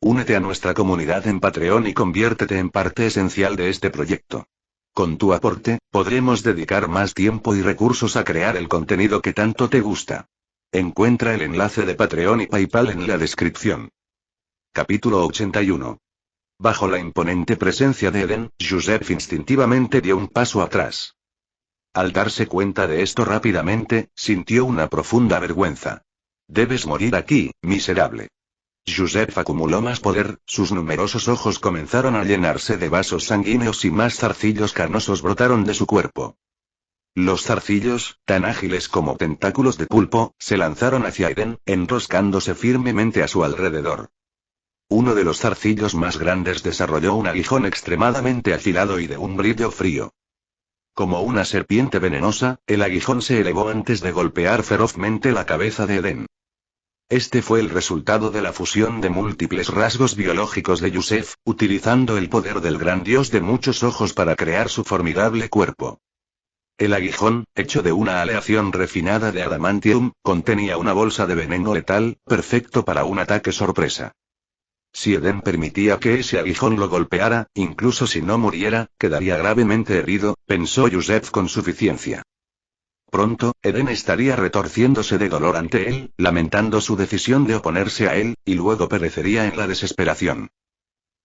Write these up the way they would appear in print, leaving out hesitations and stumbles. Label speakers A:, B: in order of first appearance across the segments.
A: Únete a nuestra comunidad en Patreon y conviértete en parte esencial de este proyecto. Con tu aporte, podremos dedicar más tiempo y recursos a crear el contenido que tanto te gusta. Encuentra el enlace de Patreon y PayPal en la descripción. Capítulo 81. Bajo la imponente presencia de Eden, Joseph instintivamente dio un paso atrás. Al darse cuenta de esto rápidamente, sintió una profunda vergüenza. Debes morir aquí, miserable. Joseph acumuló más poder, sus numerosos ojos comenzaron a llenarse de vasos sanguíneos y más zarcillos carnosos brotaron de su cuerpo. Los zarcillos, tan ágiles como tentáculos de pulpo, se lanzaron hacia Eden, enroscándose firmemente a su alrededor. Uno de los zarcillos más grandes desarrolló un aguijón extremadamente afilado y de un brillo frío. Como una serpiente venenosa, el aguijón se elevó antes de golpear ferozmente la cabeza de Eden. Este fue el resultado de la fusión de múltiples rasgos biológicos de Joseph, utilizando el poder del gran dios de muchos ojos para crear su formidable cuerpo. El aguijón, hecho de una aleación refinada de adamantium, contenía una bolsa de veneno letal, perfecto para un ataque sorpresa. Si Eden permitía que ese aguijón lo golpeara, incluso si no muriera, quedaría gravemente herido, pensó Joseph con suficiencia. Pronto, Eden estaría retorciéndose de dolor ante él, lamentando su decisión de oponerse a él, y luego perecería en la desesperación.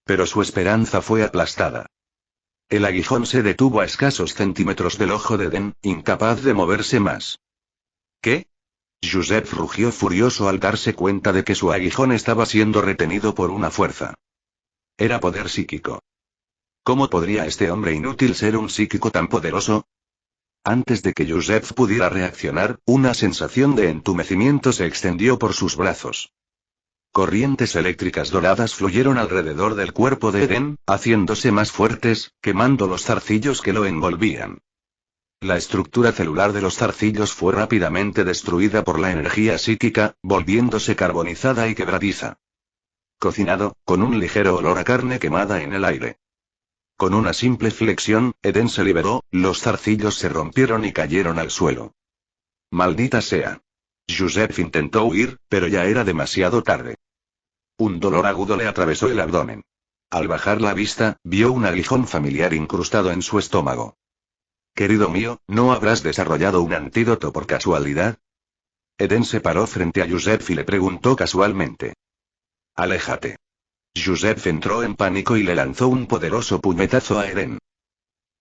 A: Pero su esperanza fue aplastada. El aguijón se detuvo a escasos centímetros del ojo de Eden, incapaz de moverse más. ¿Qué? Joseph rugió furioso al darse cuenta de que su aguijón estaba siendo retenido por una fuerza. Era poder psíquico. ¿Cómo podría este hombre inútil ser un psíquico tan poderoso? Antes de que Joseph pudiera reaccionar, una sensación de entumecimiento se extendió por sus brazos. Corrientes eléctricas doradas fluyeron alrededor del cuerpo de Eden, haciéndose más fuertes, quemando los zarcillos que lo envolvían. La estructura celular de los zarcillos fue rápidamente destruida por la energía psíquica, volviéndose carbonizada y quebradiza. Cocinado, con un ligero olor a carne quemada en el aire. Con una simple flexión, Eden se liberó, los zarcillos se rompieron y cayeron al suelo. Maldita sea. Joseph intentó huir, pero ya era demasiado tarde. Un dolor agudo le atravesó el abdomen. Al bajar la vista, vio un aguijón familiar incrustado en su estómago. Querido mío, ¿no habrás desarrollado un antídoto por casualidad? Eden se paró frente a Joseph y le preguntó casualmente. Aléjate. Joseph entró en pánico y le lanzó un poderoso puñetazo a Eden.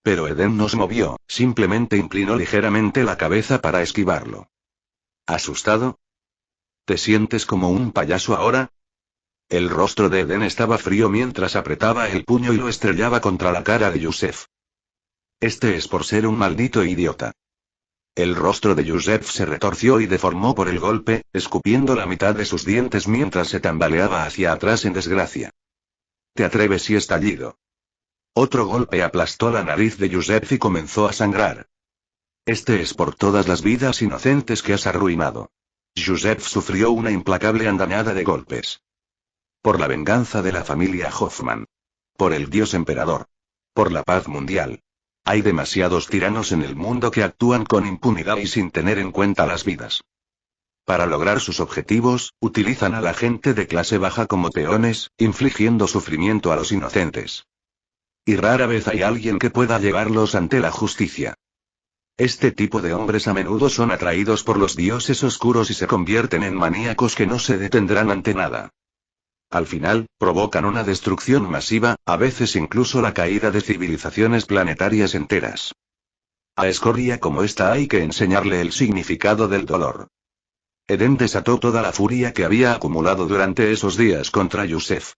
A: Pero Eden no se movió, simplemente inclinó ligeramente la cabeza para esquivarlo. ¿Asustado? ¿Te sientes como un payaso ahora? El rostro de Eden estaba frío mientras apretaba el puño y lo estrellaba contra la cara de Joseph. Este es por ser un maldito idiota. El rostro de Joseph se retorció y deformó por el golpe, escupiendo la mitad de sus dientes mientras se tambaleaba hacia atrás en desgracia. ¿Te atreves y estallido? Otro golpe aplastó la nariz de Joseph y comenzó a sangrar. Este es por todas las vidas inocentes que has arruinado. Joseph sufrió una implacable andanada de golpes. Por la venganza de la familia Hoffman. Por el dios emperador. Por la paz mundial. Hay demasiados tiranos en el mundo que actúan con impunidad y sin tener en cuenta las vidas. Para lograr sus objetivos, utilizan a la gente de clase baja como peones, infligiendo sufrimiento a los inocentes. Y rara vez hay alguien que pueda llevarlos ante la justicia. Este tipo de hombres a menudo son atraídos por los dioses oscuros y se convierten en maníacos que no se detendrán ante nada. Al final, provocan una destrucción masiva, a veces incluso la caída de civilizaciones planetarias enteras. A escoria como esta hay que enseñarle el significado del dolor. Eden desató toda la furia que había acumulado durante esos días contra Joseph.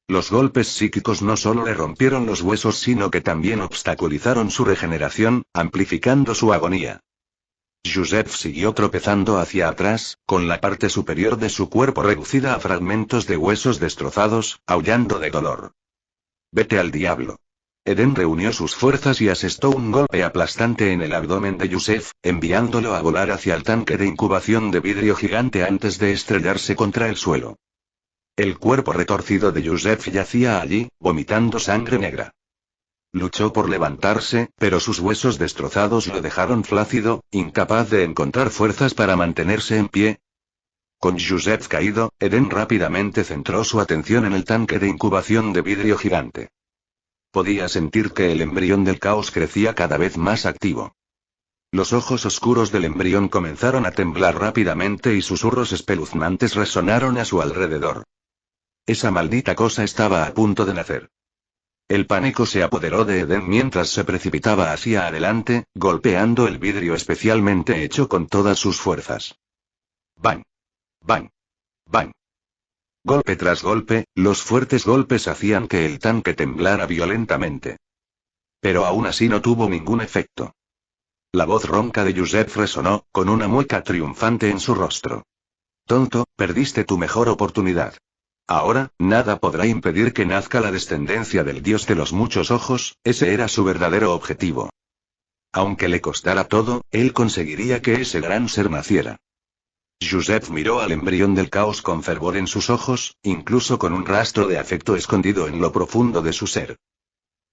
A: Los golpes psíquicos no solo le rompieron los huesos sino que también obstaculizaron su regeneración, amplificando su agonía. Joseph siguió tropezando hacia atrás, con la parte superior de su cuerpo reducida a fragmentos de huesos destrozados, aullando de dolor. Vete al diablo. Eden reunió sus fuerzas y asestó un golpe aplastante en el abdomen de Joseph, enviándolo a volar hacia el tanque de incubación de vidrio gigante antes de estrellarse contra el suelo. El cuerpo retorcido de Joseph yacía allí, vomitando sangre negra. Luchó por levantarse, pero sus huesos destrozados lo dejaron flácido, incapaz de encontrar fuerzas para mantenerse en pie. Con Joseph caído, Eden rápidamente centró su atención en el tanque de incubación de vidrio gigante. Podía sentir que el embrión del caos crecía cada vez más activo. Los ojos oscuros del embrión comenzaron a temblar rápidamente y susurros espeluznantes resonaron a su alrededor. Esa maldita cosa estaba a punto de nacer. El pánico se apoderó de Eden mientras se precipitaba hacia adelante, golpeando el vidrio especialmente hecho con todas sus fuerzas. ¡Bang! ¡Bang! ¡Bang! Golpe tras golpe, los fuertes golpes hacían que el tanque temblara violentamente. Pero aún así no tuvo ningún efecto. La voz ronca de Joseph resonó, con una mueca triunfante en su rostro. Tonto, perdiste tu mejor oportunidad. Ahora, nada podrá impedir que nazca la descendencia del dios de los muchos ojos, ese era su verdadero objetivo. Aunque le costara todo, él conseguiría que ese gran ser naciera. Joseph miró al embrión del caos con fervor en sus ojos, incluso con un rastro de afecto escondido en lo profundo de su ser.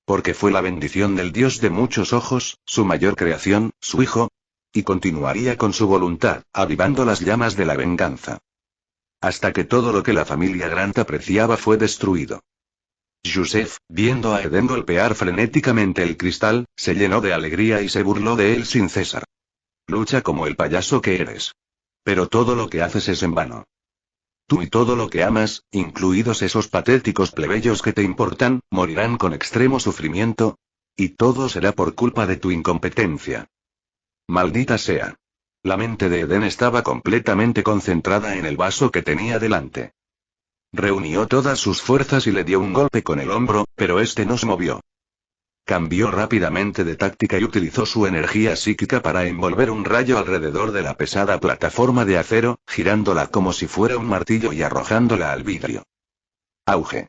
A: Porque fue la bendición del dios de muchos ojos, su mayor creación, su hijo. Y continuaría con su voluntad, avivando las llamas de la venganza. Hasta que todo lo que la familia Grant apreciaba fue destruido. Joseph, viendo a Eden golpear frenéticamente el cristal, se llenó de alegría y se burló de él sin cesar. Lucha como el payaso que eres. Pero todo lo que haces es en vano. Tú y todo lo que amas, incluidos esos patéticos plebeyos que te importan, morirán con extremo sufrimiento. Y todo será por culpa de tu incompetencia. Maldita sea. La mente de Eden estaba completamente concentrada en el vaso que tenía delante. Reunió todas sus fuerzas y le dio un golpe con el hombro, pero este no se movió. Cambió rápidamente de táctica y utilizó su energía psíquica para envolver un rayo alrededor de la pesada plataforma de acero, girándola como si fuera un martillo y arrojándola al vidrio. Auge.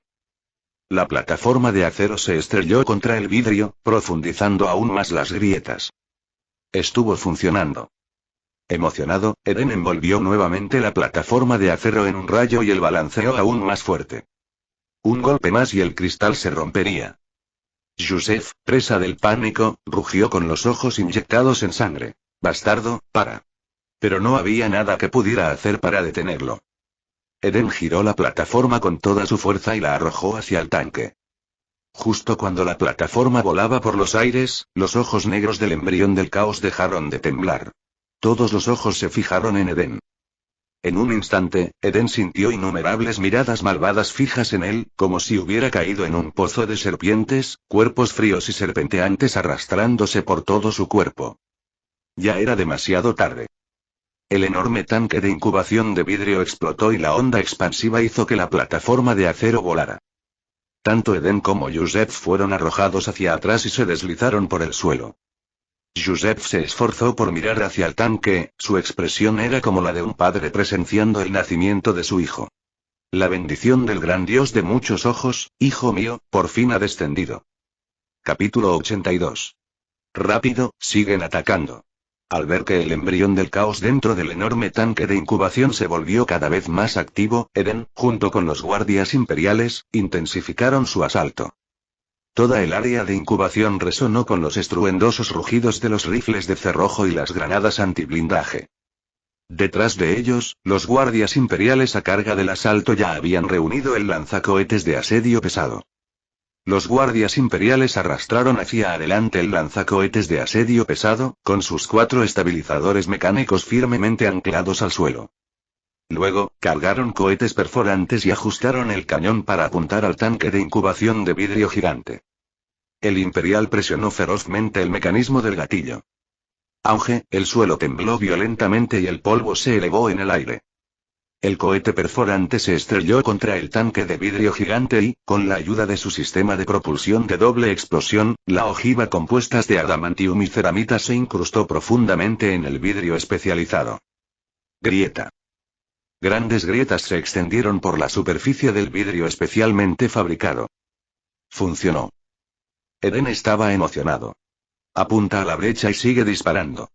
A: La plataforma de acero se estrelló contra el vidrio, profundizando aún más las grietas. Estuvo funcionando. Emocionado, Eden envolvió nuevamente la plataforma de acero en un rayo y el balanceó aún más fuerte. Un golpe más y el cristal se rompería. Joseph, presa del pánico, rugió con los ojos inyectados en sangre. Bastardo, para. Pero no había nada que pudiera hacer para detenerlo. Eden giró la plataforma con toda su fuerza y la arrojó hacia el tanque. Justo cuando la plataforma volaba por los aires, los ojos negros del embrión del caos dejaron de temblar. Todos los ojos se fijaron en Eden. En un instante, Eden sintió innumerables miradas malvadas fijas en él, como si hubiera caído en un pozo de serpientes, cuerpos fríos y serpenteantes arrastrándose por todo su cuerpo. Ya era demasiado tarde. El enorme tanque de incubación de vidrio explotó y la onda expansiva hizo que la plataforma de acero volara. Tanto Eden como Joseph fueron arrojados hacia atrás y se deslizaron por el suelo. Joseph se esforzó por mirar hacia el tanque, su expresión era como la de un padre presenciando el nacimiento de su hijo. La bendición del gran Dios de muchos ojos, hijo mío, por fin ha descendido. Capítulo 82. Rápido, siguen atacando. Al ver que el embrión del caos dentro del enorme tanque de incubación se volvió cada vez más activo, Eden, junto con los guardias imperiales, intensificaron su asalto. Toda el área de incubación resonó con los estruendosos rugidos de los rifles de cerrojo y las granadas antiblindaje. Detrás de ellos, los guardias imperiales a carga del asalto ya habían reunido el lanzacohetes de asedio pesado. Los guardias imperiales arrastraron hacia adelante el lanzacohetes de asedio pesado, con sus 4 estabilizadores mecánicos firmemente anclados al suelo. Luego, cargaron cohetes perforantes y ajustaron el cañón para apuntar al tanque de incubación de vidrio gigante. El Imperial presionó ferozmente el mecanismo del gatillo. Auge, el suelo tembló violentamente y el polvo se elevó en el aire. El cohete perforante se estrelló contra el tanque de vidrio gigante y, con la ayuda de su sistema de propulsión de doble explosión, la ojiva compuesta de adamantium y ceramita se incrustó profundamente en el vidrio especializado. Grieta. Grandes grietas se extendieron por la superficie del vidrio especialmente fabricado. Funcionó. Eden estaba emocionado. Apunta a la brecha y sigue disparando.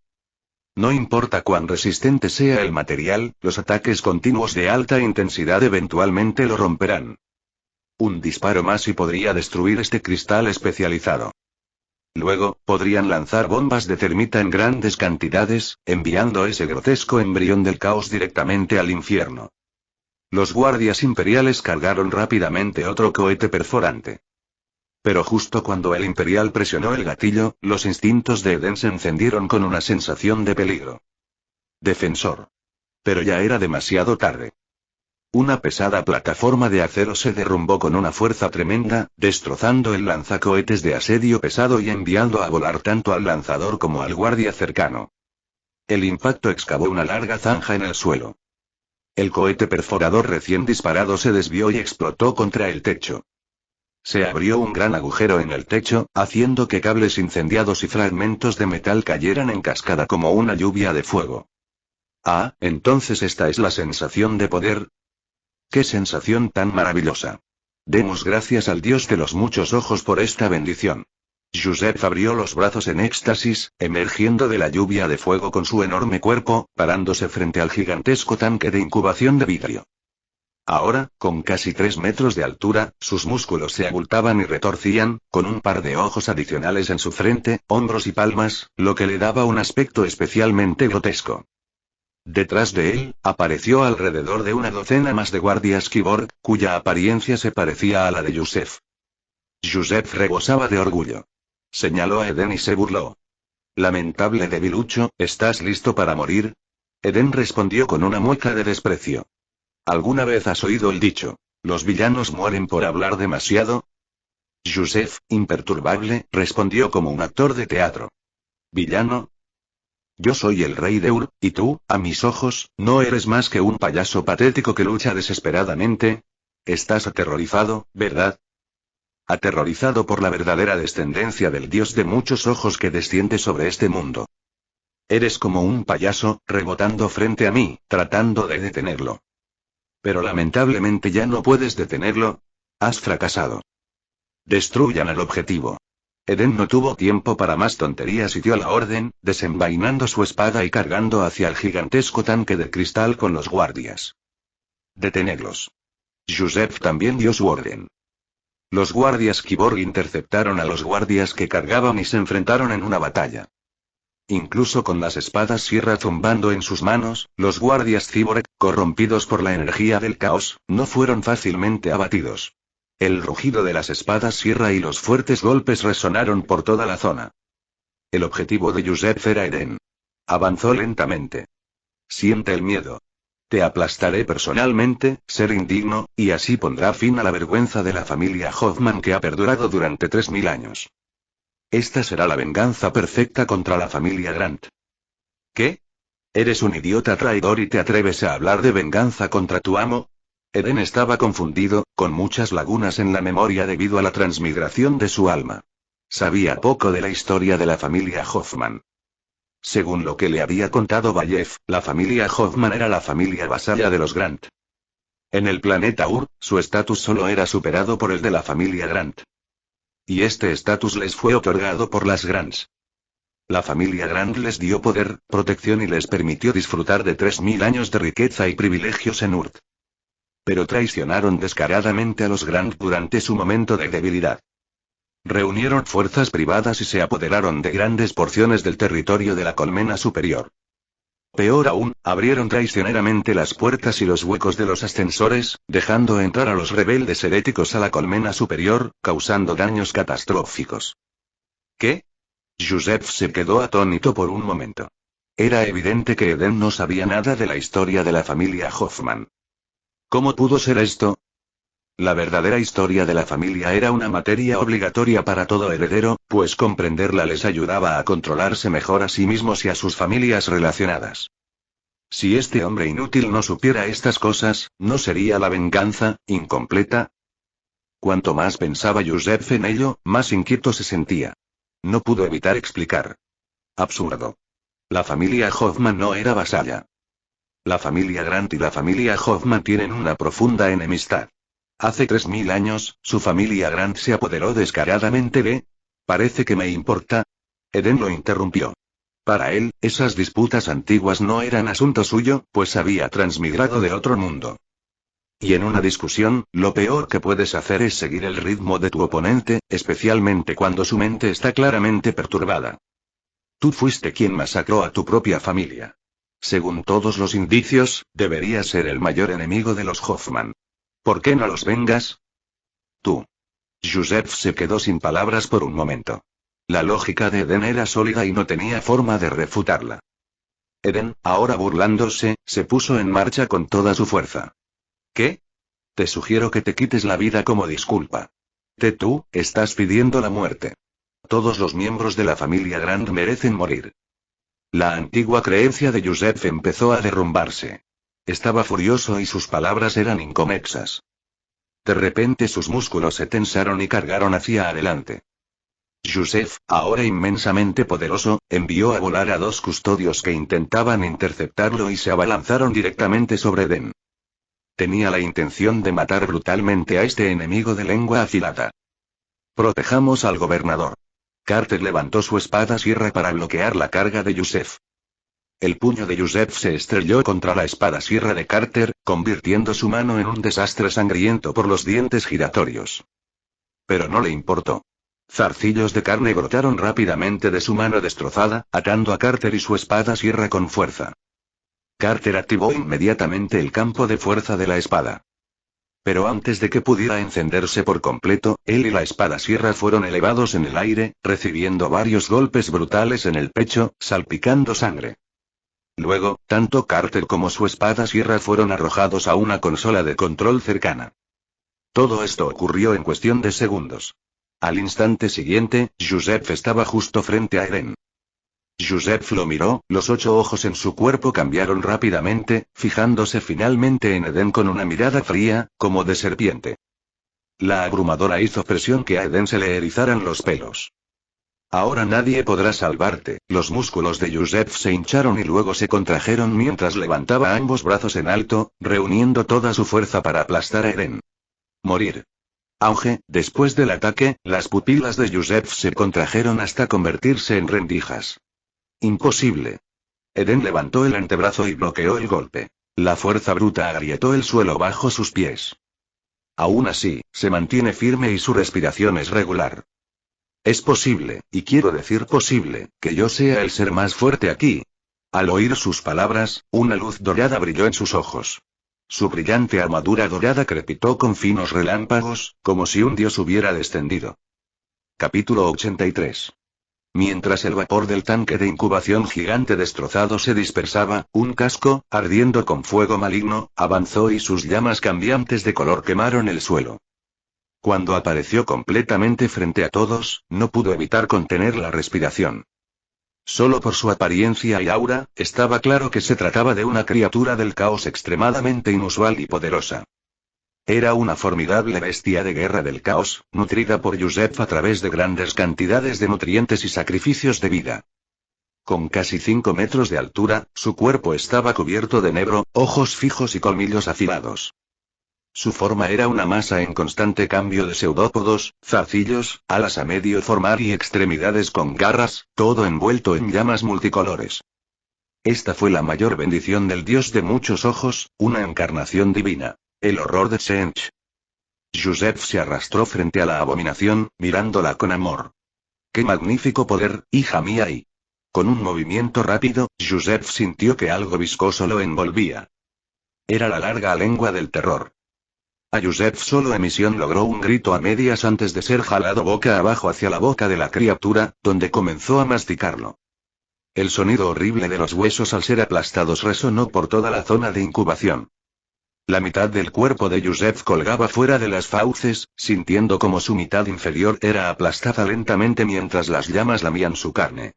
A: No importa cuán resistente sea el material, los ataques continuos de alta intensidad eventualmente lo romperán. Un disparo más y podría destruir este cristal especializado. Luego, podrían lanzar bombas de termita en grandes cantidades, enviando ese grotesco embrión del caos directamente al infierno. Los guardias imperiales cargaron rápidamente otro cohete perforante. Pero justo cuando el imperial presionó el gatillo, los instintos de Eden se encendieron con una sensación de peligro. Defensor. Pero ya era demasiado tarde. Una pesada plataforma de acero se derrumbó con una fuerza tremenda, destrozando el lanzacohetes de asedio pesado y enviando a volar tanto al lanzador como al guardia cercano. El impacto excavó una larga zanja en el suelo. El cohete perforador recién disparado se desvió y explotó contra el techo. Se abrió un gran agujero en el techo, haciendo que cables incendiados y fragmentos de metal cayeran en cascada como una lluvia de fuego. Ah, entonces esta es la sensación de poder. ¡Qué sensación tan maravillosa! Demos gracias al Dios de los muchos ojos por esta bendición. Joseph abrió los brazos en éxtasis, emergiendo de la lluvia de fuego con su enorme cuerpo, parándose frente al gigantesco tanque de incubación de vidrio. Ahora, con casi 3 metros de altura, sus músculos se abultaban y retorcían, con un par de ojos adicionales en su frente, hombros y palmas, lo que le daba un aspecto especialmente grotesco. Detrás de él, apareció alrededor de una docena más de guardias Kyborg, cuya apariencia se parecía a la de Joseph. Joseph rebosaba de orgullo. Señaló a Eden y se burló. Lamentable debilucho, ¿estás listo para morir? Eden respondió con una mueca de desprecio. ¿Alguna vez has oído el dicho? ¿Los villanos mueren por hablar demasiado? Joseph, imperturbable, respondió como un actor de teatro. ¿Villano? Yo soy el rey de Ur, y tú, a mis ojos, no eres más que un payaso patético que lucha desesperadamente. Estás aterrorizado, ¿verdad? Aterrorizado por la verdadera descendencia del dios de muchos ojos que desciende sobre este mundo. Eres como un payaso, rebotando frente a mí, tratando de detenerlo. Pero lamentablemente ya no puedes detenerlo. Has fracasado. Destruyan el objetivo. Eden no tuvo tiempo para más tonterías y dio la orden, desenvainando su espada y cargando hacia el gigantesco tanque de cristal con los guardias. Detenerlos. Joseph también dio su orden. Los guardias Kyborg interceptaron a los guardias que cargaban y se enfrentaron en una batalla. Incluso con las espadas sierra zumbando en sus manos, los guardias Cyborg, corrompidos por la energía del caos, no fueron fácilmente abatidos. El rugido de las espadas sierra y los fuertes golpes resonaron por toda la zona. El objetivo de Joseph era Eden. Avanzó lentamente. Siente el miedo. Te aplastaré personalmente, ser indigno, y así pondrá fin a la vergüenza de la familia Hoffman que ha perdurado durante 3000 años. Esta será la venganza perfecta contra la familia Grant. ¿Qué? ¿Eres un idiota traidor y te atreves a hablar de venganza contra tu amo? Eden estaba confundido, con muchas lagunas en la memoria debido a la transmigración de su alma. Sabía poco de la historia de la familia Hoffman. Según lo que le había contado Bayev, la familia Hoffman era la familia vasalla de los Grant. En el planeta Ur, su estatus solo era superado por el de la familia Grant. Y este estatus les fue otorgado por las Grants. La familia Grant les dio poder, protección y les permitió disfrutar de 3000 años de riqueza y privilegios en Urd. Pero traicionaron descaradamente a los Grant durante su momento de debilidad. Reunieron fuerzas privadas y se apoderaron de grandes porciones del territorio de la colmena superior. Peor aún, abrieron traicioneramente las puertas y los huecos de los ascensores, dejando entrar a los rebeldes heréticos a la colmena superior, causando daños catastróficos. ¿Qué? Joseph se quedó atónito por un momento. Era evidente que Eden no sabía nada de la historia de la familia Hoffman. ¿Cómo pudo ser esto? La verdadera historia de la familia era una materia obligatoria para todo heredero, pues comprenderla les ayudaba a controlarse mejor a sí mismos y a sus familias relacionadas. Si este hombre inútil no supiera estas cosas, ¿no sería la venganza incompleta? Cuanto más pensaba Joseph en ello, más inquieto se sentía. No pudo evitar explicar. Absurdo. La familia Hoffman no era vasalla. La familia Grant y la familia Hoffman tienen una profunda enemistad. Hace 3000 años, su familia Grant se apoderó descaradamente de... ¿Parece que me importa? Eden lo interrumpió. Para él, esas disputas antiguas no eran asunto suyo, pues había transmigrado de otro mundo. Y en una discusión, lo peor que puedes hacer es seguir el ritmo de tu oponente, especialmente cuando su mente está claramente perturbada. Tú fuiste quien masacró a tu propia familia. Según todos los indicios, deberías ser el mayor enemigo de los Hoffman. ¿Por qué no los vengas? Tú. Joseph se quedó sin palabras por un momento. La lógica de Eden era sólida y no tenía forma de refutarla. Eden, ahora burlándose, se puso en marcha con toda su fuerza. ¿Qué? Te sugiero que te quites la vida como disculpa. Tú, estás pidiendo la muerte. Todos los miembros de la familia Grant merecen morir. La antigua creencia de Joseph empezó a derrumbarse. Estaba furioso y sus palabras eran inconexas. De repente sus músculos se tensaron y cargaron hacia adelante. Joseph, ahora inmensamente poderoso, envió a volar a 2 custodios que intentaban interceptarlo y se abalanzaron directamente sobre Eden. Tenía la intención de matar brutalmente a este enemigo de lengua afilada. Protejamos al gobernador. Carter levantó su espada sierra para bloquear la carga de Joseph. El puño de Joseph se estrelló contra la espada sierra de Carter, convirtiendo su mano en un desastre sangriento por los dientes giratorios. Pero no le importó. Zarcillos de carne brotaron rápidamente de su mano destrozada, atando a Carter y su espada sierra con fuerza. Carter activó inmediatamente el campo de fuerza de la espada. Pero antes de que pudiera encenderse por completo, él y la espada sierra fueron elevados en el aire, recibiendo varios golpes brutales en el pecho, salpicando sangre. Luego, tanto Carter como su espada sierra fueron arrojados a una consola de control cercana. Todo esto ocurrió en cuestión de segundos. Al instante siguiente, Joseph estaba justo frente a Eden. Joseph lo miró, los 8 ojos en su cuerpo cambiaron rápidamente, fijándose finalmente en Eden con una mirada fría, como de serpiente. La abrumadora hizo presión que a Eden se le erizaran los pelos. Ahora nadie podrá salvarte. Los músculos de Joseph se hincharon y luego se contrajeron mientras levantaba ambos brazos en alto, reuniendo toda su fuerza para aplastar a Eden. Morir. Auge, después del ataque, las pupilas de Joseph se contrajeron hasta convertirse en rendijas. Imposible. Eden levantó el antebrazo y bloqueó el golpe. La fuerza bruta agrietó el suelo bajo sus pies. Aún así, se mantiene firme y su respiración es regular. Es posible, y quiero decir posible, que yo sea el ser más fuerte aquí. Al oír sus palabras, una luz dorada brilló en sus ojos. Su brillante armadura dorada crepitó con finos relámpagos, como si un dios hubiera descendido. Capítulo 83. Mientras el vapor del tanque de incubación gigante destrozado se dispersaba, un casco, ardiendo con fuego maligno, avanzó y sus llamas cambiantes de color quemaron el suelo. Cuando apareció completamente frente a todos, no pudo evitar contener la respiración. Solo por su apariencia y aura, estaba claro que se trataba de una criatura del caos extremadamente inusual y poderosa. Era una formidable bestia de guerra del caos, nutrida por Joseph a través de grandes cantidades de nutrientes y sacrificios de vida. Con casi 5 metros de altura, su cuerpo estaba cubierto de negro, ojos fijos y colmillos afilados. Su forma era una masa en constante cambio de pseudópodos, zarcillos, alas a medio formar y extremidades con garras, todo envuelto en llamas multicolores. Esta fue la mayor bendición del dios de muchos ojos, una encarnación divina. El horror de Sench. Joseph se arrastró frente a la abominación, mirándola con amor. ¡Qué magnífico poder, hija mía! Y con un movimiento rápido, Joseph sintió que algo viscoso lo envolvía. Era la larga lengua del terror. A Joseph solo emisión logró un grito a medias antes de ser jalado boca abajo hacia la boca de la criatura, donde comenzó a masticarlo. El sonido horrible de los huesos al ser aplastados resonó por toda la zona de incubación. La mitad del cuerpo de Joseph colgaba fuera de las fauces, sintiendo como su mitad inferior era aplastada lentamente mientras las llamas lamían su carne.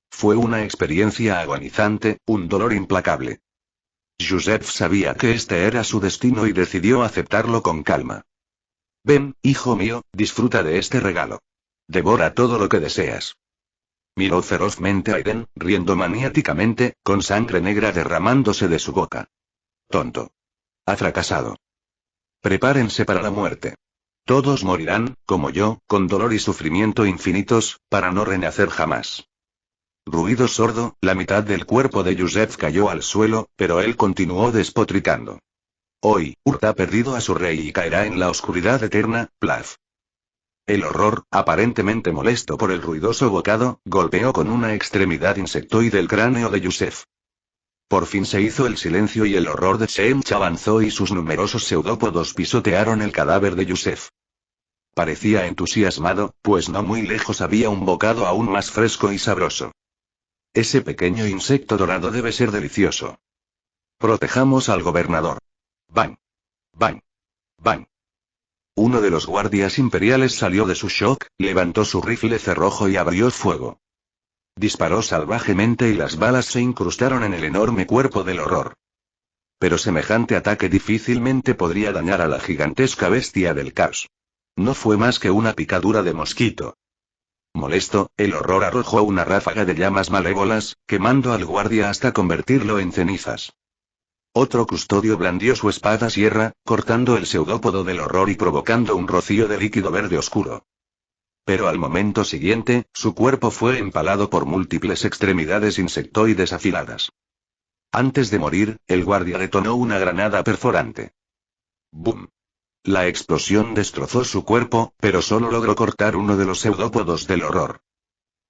A: Fue una experiencia agonizante, un dolor implacable. Joseph sabía que este era su destino y decidió aceptarlo con calma. Ven, hijo mío, disfruta de este regalo. Devora todo lo que deseas. Miró ferozmente a Eden, riendo maniáticamente, con sangre negra derramándose de su boca. Tonto. Ha fracasado. Prepárense para la muerte. Todos morirán, como yo, con dolor y sufrimiento infinitos, para no renacer jamás. Ruido sordo, la mitad del cuerpo de Joseph cayó al suelo, pero él continuó despotricando. Hoy, Urt ha perdido a su rey y caerá en la oscuridad eterna, Plaf. El horror, aparentemente molesto por el ruidoso bocado, golpeó con una extremidad insectoide el cráneo de Yusef. Por fin se hizo el silencio y el horror de Tseentch avanzó y sus numerosos pseudópodos pisotearon el cadáver de Yusef. Parecía entusiasmado, pues no muy lejos había un bocado aún más fresco y sabroso. Ese pequeño insecto dorado debe ser delicioso. Protejamos al gobernador. Bang. Bang. Bang. Uno de los guardias imperiales salió de su shock, levantó su rifle cerrojo y abrió fuego. Disparó salvajemente y las balas se incrustaron en el enorme cuerpo del horror. Pero semejante ataque difícilmente podría dañar a la gigantesca bestia del caos. No fue más que una picadura de mosquito. Molesto, el horror arrojó una ráfaga de llamas malévolas, quemando al guardia hasta convertirlo en cenizas. Otro custodio blandió su espada sierra, cortando el pseudópodo del horror y provocando un rocío de líquido verde oscuro. Pero al momento siguiente, su cuerpo fue empalado por múltiples extremidades insectoides afiladas. Antes de morir, el guardia detonó una granada perforante. ¡Bum! La explosión destrozó su cuerpo, pero solo logró cortar uno de los pseudópodos del horror.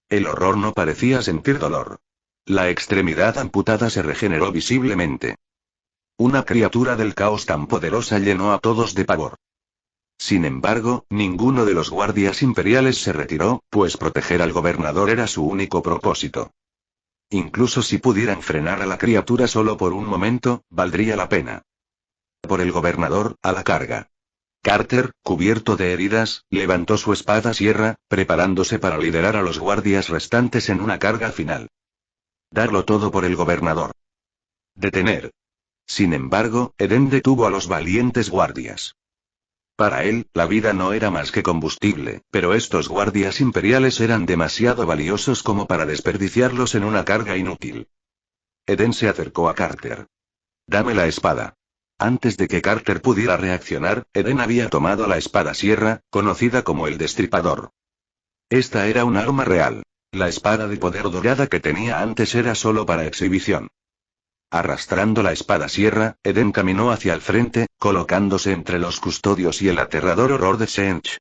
A: El horror no parecía sentir dolor. La extremidad amputada se regeneró visiblemente. Una criatura del caos tan poderosa llenó a todos de pavor. Sin embargo, ninguno de los guardias imperiales se retiró, pues proteger al gobernador era su único propósito. Incluso si pudieran frenar a la criatura solo por un momento, valdría la pena. Por el gobernador, a la carga. Carter, cubierto de heridas, levantó su espada sierra, preparándose para liderar a los guardias restantes en una carga final. Darlo todo por el gobernador. Detener. Sin embargo, Eden detuvo a los valientes guardias. Para él, la vida no era más que combustible, pero estos guardias imperiales eran demasiado valiosos como para desperdiciarlos en una carga inútil. Eden se acercó a Carter. «Dame la espada». Antes de que Carter pudiera reaccionar, Eden había tomado la espada sierra, conocida como el Destripador. Esta era un arma real. La espada de poder dorada que tenía antes era solo para exhibición. Arrastrando la espada sierra, Eden caminó hacia el frente, colocándose entre los custodios y el aterrador horror de Tseentch.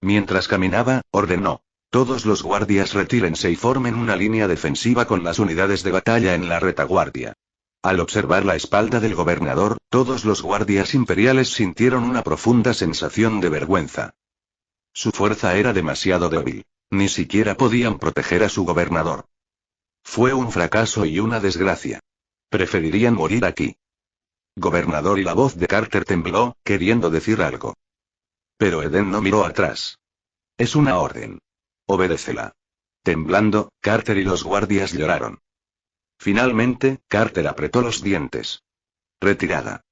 A: Mientras caminaba, ordenó: «Todos los guardias retírense y formen una línea defensiva con las unidades de batalla en la retaguardia». Al observar la espalda del gobernador, todos los guardias imperiales sintieron una profunda sensación de vergüenza. Su fuerza era demasiado débil. Ni siquiera podían proteger a su gobernador. Fue un fracaso y una desgracia. Preferirían morir aquí. Gobernador, y la voz de Carter tembló, queriendo decir algo. Pero Eden no miró atrás. «Es una orden. Obedécela». Temblando, Carter y los guardias lloraron. Finalmente, Carter apretó los dientes. «Retirada.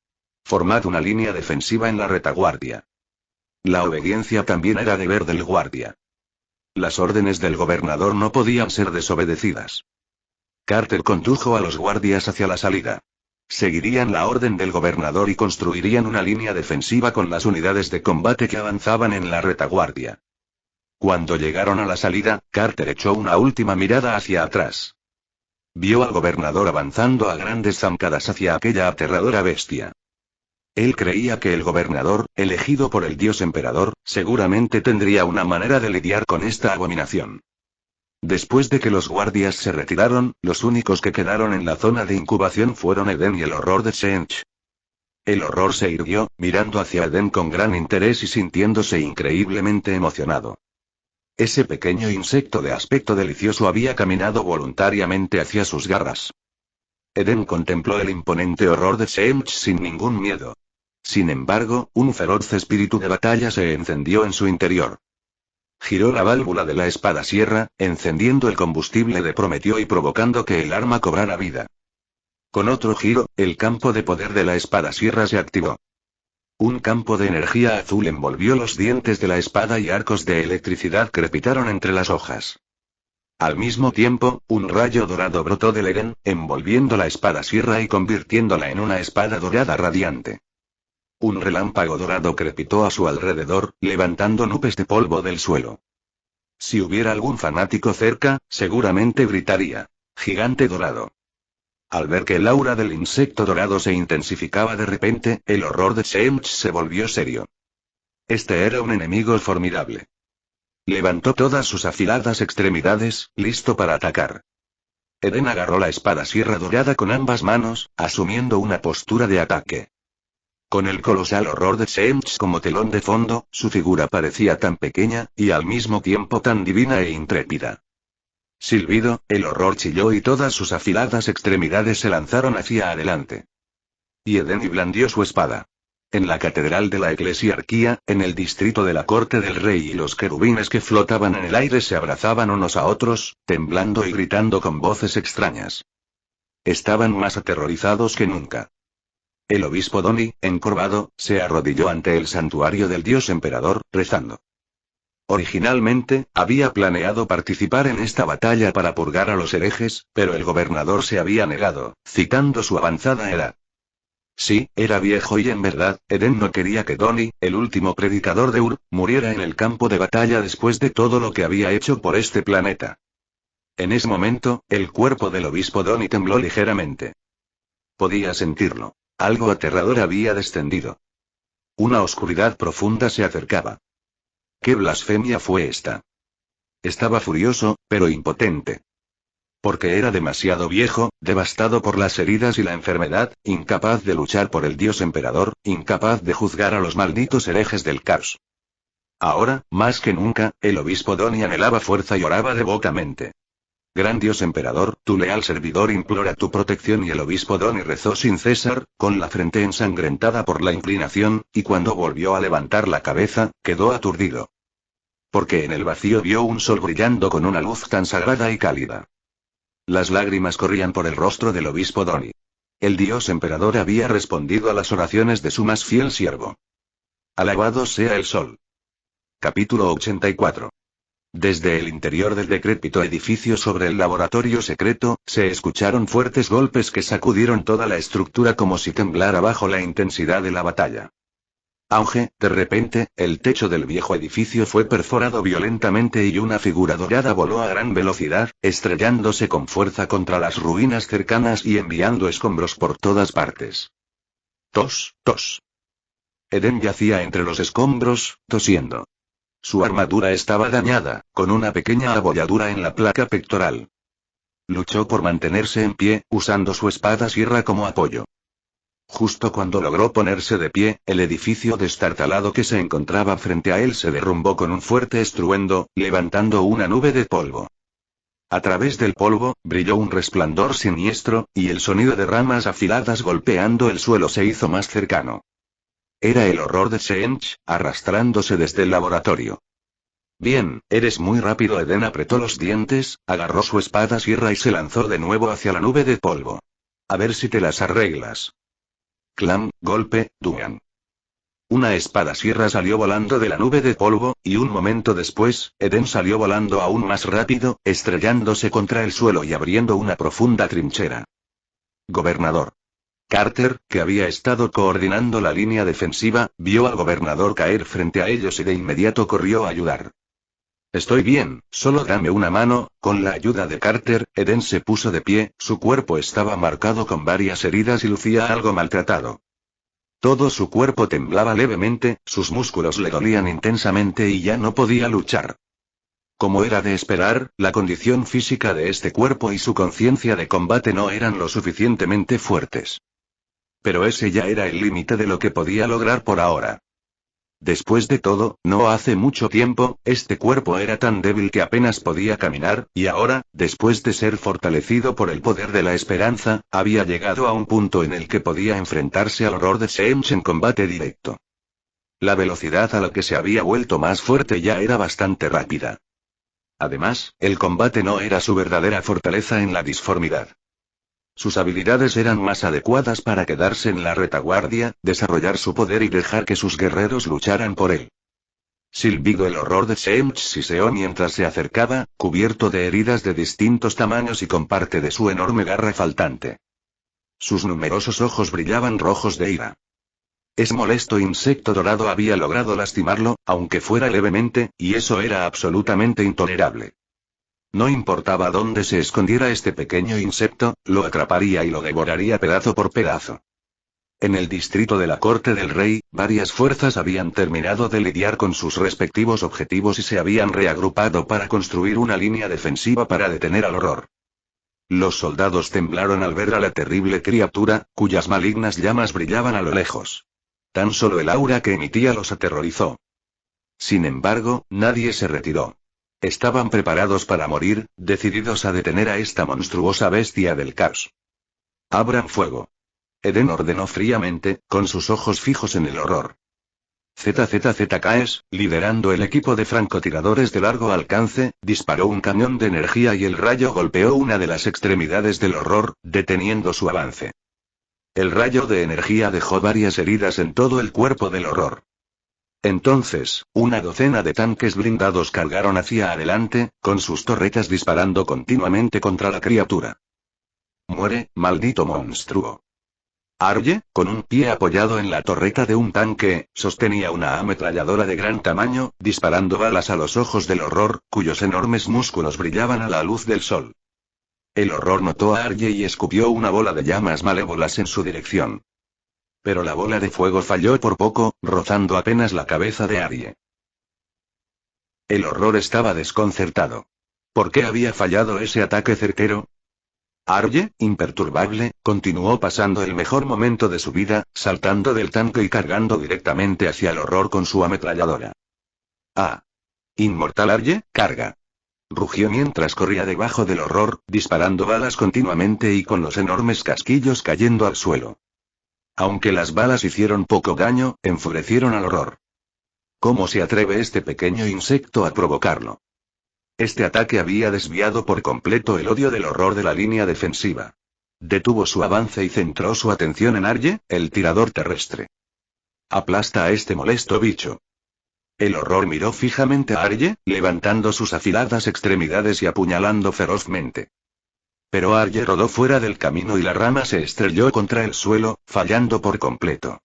A: Formad una línea defensiva en la retaguardia». La obediencia también era deber del guardia. Las órdenes del gobernador no podían ser desobedecidas. Carter condujo a los guardias hacia la salida. Seguirían la orden del gobernador y construirían una línea defensiva con las unidades de combate que avanzaban en la retaguardia. Cuando llegaron a la salida, Carter echó una última mirada hacia atrás. Vio al gobernador avanzando a grandes zancadas hacia aquella aterradora bestia. Él creía que el gobernador, elegido por el dios emperador, seguramente tendría una manera de lidiar con esta abominación. Después de que los guardias se retiraron, los únicos que quedaron en la zona de incubación fueron Eden y el horror de Tseentch. El horror se irguió, mirando hacia Eden con gran interés y sintiéndose increíblemente emocionado. Ese pequeño insecto de aspecto delicioso había caminado voluntariamente hacia sus garras. Eden contempló el imponente horror de Tseentch sin ningún miedo. Sin embargo, un feroz espíritu de batalla se encendió en su interior. Giró la válvula de la espada sierra, encendiendo el combustible de Prometeo y provocando que el arma cobrara vida. Con otro giro, el campo de poder de la espada sierra se activó. Un campo de energía azul envolvió los dientes de la espada y arcos de electricidad crepitaron entre las hojas. Al mismo tiempo, un rayo dorado brotó del Eden, envolviendo la espada sierra y convirtiéndola en una espada dorada radiante. Un relámpago dorado crepitó a su alrededor, levantando nubes de polvo del suelo. Si hubiera algún fanático cerca, seguramente gritaría: «Gigante dorado». Al ver que el aura del insecto dorado se intensificaba de repente, el horror de Shench se volvió serio. Este era un enemigo formidable. Levantó todas sus afiladas extremidades, listo para atacar. Eren agarró la espada sierra dorada con ambas manos, asumiendo una postura de ataque. Con el colosal horror de Shench como telón de fondo, su figura parecía tan pequeña, y al mismo tiempo tan divina e intrépida. Silbido, el horror chilló y todas sus afiladas extremidades se lanzaron hacia adelante. Y Eden blandió su espada. En la catedral de la eclesiarquía, en el distrito de la corte del rey y los querubines que flotaban en el aire se abrazaban unos a otros, temblando y gritando con voces extrañas. Estaban más aterrorizados que nunca. El obispo Doni, encorvado, se arrodilló ante el santuario del dios emperador, rezando. Originalmente, había planeado participar en esta batalla para purgar a los herejes, pero el gobernador se había negado, citando su avanzada edad. Sí, era viejo y en verdad, Eren no quería que Doni, el último predicador de Ur, muriera en el campo de batalla después de todo lo que había hecho por este planeta. En ese momento, el cuerpo del obispo Doni tembló ligeramente. Podía sentirlo. Algo aterrador había descendido. Una oscuridad profunda se acercaba. ¿Qué blasfemia fue esta? Estaba furioso, pero impotente. Porque era demasiado viejo, devastado por las heridas y la enfermedad, incapaz de luchar por el dios emperador, incapaz de juzgar a los malditos herejes del caos. Ahora, más que nunca, el obispo Doni anhelaba fuerza y oraba devotamente. Gran dios emperador, tu leal servidor implora tu protección, y el obispo Doni rezó sin cesar, con la frente ensangrentada por la inclinación, y cuando volvió a levantar la cabeza, quedó aturdido. Porque en el vacío vio un sol brillando con una luz tan sagrada y cálida. Las lágrimas corrían por el rostro del obispo Doni. El dios emperador había respondido a las oraciones de su más fiel siervo. Alabado sea el sol. Capítulo 84. Desde el interior del decrépito edificio sobre el laboratorio secreto, se escucharon fuertes golpes que sacudieron toda la estructura como si temblara bajo la intensidad de la batalla. Auge, de repente, el techo del viejo edificio fue perforado violentamente y una figura dorada voló a gran velocidad, estrellándose con fuerza contra las ruinas cercanas y enviando escombros por todas partes. Tos, tos. Eren yacía entre los escombros, tosiendo. Su armadura estaba dañada, con una pequeña abolladura en la placa pectoral. Luchó por mantenerse en pie, usando su espada sierra como apoyo. Justo cuando logró ponerse de pie, el edificio destartalado que se encontraba frente a él se derrumbó con un fuerte estruendo, levantando una nube de polvo. A través del polvo, brilló un resplandor siniestro, y el sonido de ramas afiladas golpeando el suelo se hizo más cercano. Era el horror de Shench, arrastrándose desde el laboratorio. Bien, eres muy rápido. Eden apretó los dientes, agarró su espada sierra y se lanzó de nuevo hacia la nube de polvo. A ver si te las arreglas. Clam, golpe, duan. Una espada sierra salió volando de la nube de polvo, y un momento después, Eden salió volando aún más rápido, estrellándose contra el suelo y abriendo una profunda trinchera. Gobernador. Carter, que había estado coordinando la línea defensiva, vio al gobernador caer frente a ellos y de inmediato corrió a ayudar. Estoy bien, solo dame una mano. Con la ayuda de Carter, Eden se puso de pie, su cuerpo estaba marcado con varias heridas y lucía algo maltratado. Todo su cuerpo temblaba levemente, sus músculos le dolían intensamente y ya no podía luchar. Como era de esperar, la condición física de este cuerpo y su conciencia de combate no eran lo suficientemente fuertes. Pero ese ya era el límite de lo que podía lograr por ahora. Después de todo, no hace mucho tiempo, este cuerpo era tan débil que apenas podía caminar, y ahora, después de ser fortalecido por el poder de la esperanza, había llegado a un punto en el que podía enfrentarse al horror de Shench en combate directo. La velocidad a la que se había vuelto más fuerte ya era bastante rápida. Además, el combate no era su verdadera fortaleza en la disformidad. Sus habilidades eran más adecuadas para quedarse en la retaguardia, desarrollar su poder y dejar que sus guerreros lucharan por él. Silbido, el horror de Shench siseó mientras se acercaba, cubierto de heridas de distintos tamaños y con parte de su enorme garra faltante. Sus numerosos ojos brillaban rojos de ira. Ese molesto insecto dorado había logrado lastimarlo, aunque fuera levemente, y eso era absolutamente intolerable. No importaba dónde se escondiera este pequeño insecto, lo atraparía y lo devoraría pedazo por pedazo. En el distrito de la corte del rey, varias fuerzas habían terminado de lidiar con sus respectivos objetivos y se habían reagrupado para construir una línea defensiva para detener al horror. Los soldados temblaron al ver a la terrible criatura, cuyas malignas llamas brillaban a lo lejos. Tan solo el aura que emitía los aterrorizó. Sin embargo, nadie se retiró. Estaban preparados para morir, decididos a detener a esta monstruosa bestia del caos. Abran fuego. Eden ordenó fríamente, con sus ojos fijos en el horror. ZZZKs, liderando el equipo de francotiradores de largo alcance, disparó un cañón de energía y el rayo golpeó una de las extremidades del horror, deteniendo su avance. El rayo de energía dejó varias heridas en todo el cuerpo del horror. Entonces, una docena de tanques blindados cargaron hacia adelante, con sus torretas disparando continuamente contra la criatura. Muere, maldito monstruo. Arye, con un pie apoyado en la torreta de un tanque, sostenía una ametralladora de gran tamaño, disparando balas a los ojos del horror, cuyos enormes músculos brillaban a la luz del sol. El horror notó a Arye y escupió una bola de llamas malévolas en su dirección. Pero la bola de fuego falló por poco, rozando apenas la cabeza de Arye. El horror estaba desconcertado. ¿Por qué había fallado ese ataque certero? Arye, imperturbable, continuó pasando el mejor momento de su vida, saltando del tanque y cargando directamente hacia el horror con su ametralladora. ¡Ah! Inmortal Arye, carga. Rugió mientras corría debajo del horror, disparando balas continuamente y con los enormes casquillos cayendo al suelo. Aunque las balas hicieron poco daño, enfurecieron al horror. ¿Cómo se atreve este pequeño insecto a provocarlo? Este ataque había desviado por completo el odio del horror de la línea defensiva. Detuvo su avance y centró su atención en Arye, el tirador terrestre. Aplasta a este molesto bicho. El horror miró fijamente a Arye, levantando sus afiladas extremidades y apuñalando ferozmente. Pero Arye rodó fuera del camino y la rama se estrelló contra el suelo, fallando por completo.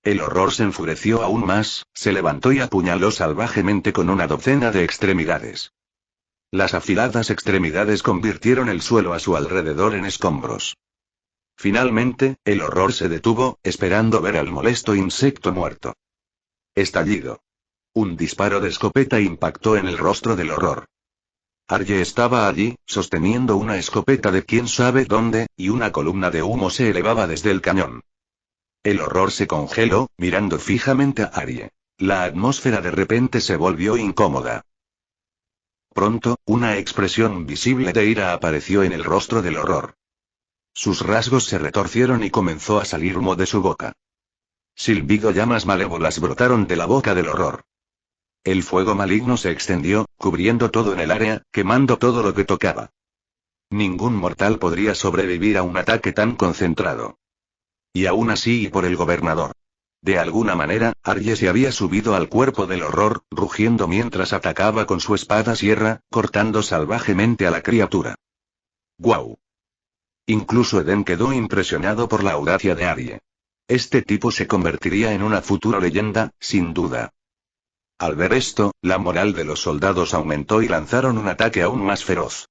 A: El horror se enfureció aún más, se levantó y apuñaló salvajemente con una docena de extremidades. Las afiladas extremidades convirtieron el suelo a su alrededor en escombros. Finalmente, el horror se detuvo, esperando ver al molesto insecto muerto. Estallido. Un disparo de escopeta impactó en el rostro del horror. Arye estaba allí, sosteniendo una escopeta de quién sabe dónde, y una columna de humo se elevaba desde el cañón. El horror se congeló, mirando fijamente a Arye. La atmósfera de repente se volvió incómoda. Pronto, una expresión visible de ira apareció en el rostro del horror. Sus rasgos se retorcieron y comenzó a salir humo de su boca. Silbido llamas malévolas brotaron de la boca del horror. El fuego maligno se extendió, cubriendo todo en el área, quemando todo lo que tocaba. Ningún mortal podría sobrevivir a un ataque tan concentrado. Y aún así y por el gobernador. De alguna manera, Arye se había subido al cuerpo del horror, rugiendo mientras atacaba con su espada sierra, cortando salvajemente a la criatura. ¡Guau! Incluso Eden quedó impresionado por la audacia de Arye. Este tipo se convertiría en una futura leyenda, sin duda. Al ver esto, la moral de los soldados aumentó y lanzaron un ataque aún más feroz.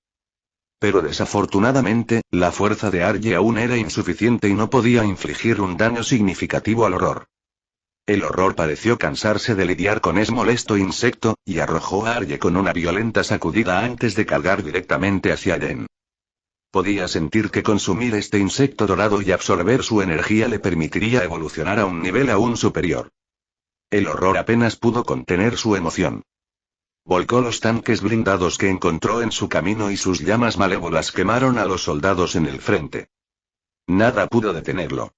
A: Pero desafortunadamente, la fuerza de Arye aún era insuficiente y no podía infligir un daño significativo al horror. El horror pareció cansarse de lidiar con ese molesto insecto, y arrojó a Arye con una violenta sacudida antes de cargar directamente hacia Eden. Podía sentir que consumir este insecto dorado y absorber su energía le permitiría evolucionar a un nivel aún superior. El horror apenas pudo contener su emoción. Volcó los tanques blindados que encontró en su camino y sus llamas malévolas quemaron a los soldados en el frente. Nada pudo detenerlo.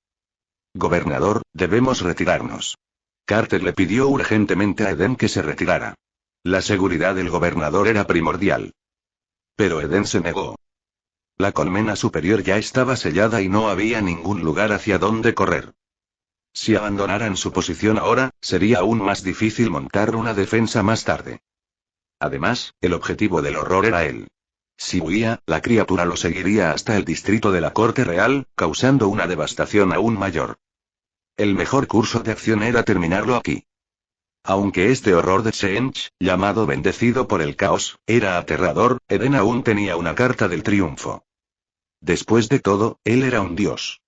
A: Gobernador, debemos retirarnos. Carter le pidió urgentemente a Eden que se retirara. La seguridad del gobernador era primordial. Pero Eden se negó. La colmena superior ya estaba sellada y no había ningún lugar hacia donde correr. Si abandonaran su posición ahora, sería aún más difícil montar una defensa más tarde. Además, el objetivo del horror era él. Si huía, la criatura lo seguiría hasta el distrito de la corte real, causando una devastación aún mayor. El mejor curso de acción era terminarlo aquí. Aunque este horror de Tseentch, llamado bendecido por el caos, era aterrador, Eden aún tenía una carta del triunfo. Después de todo, él era un dios.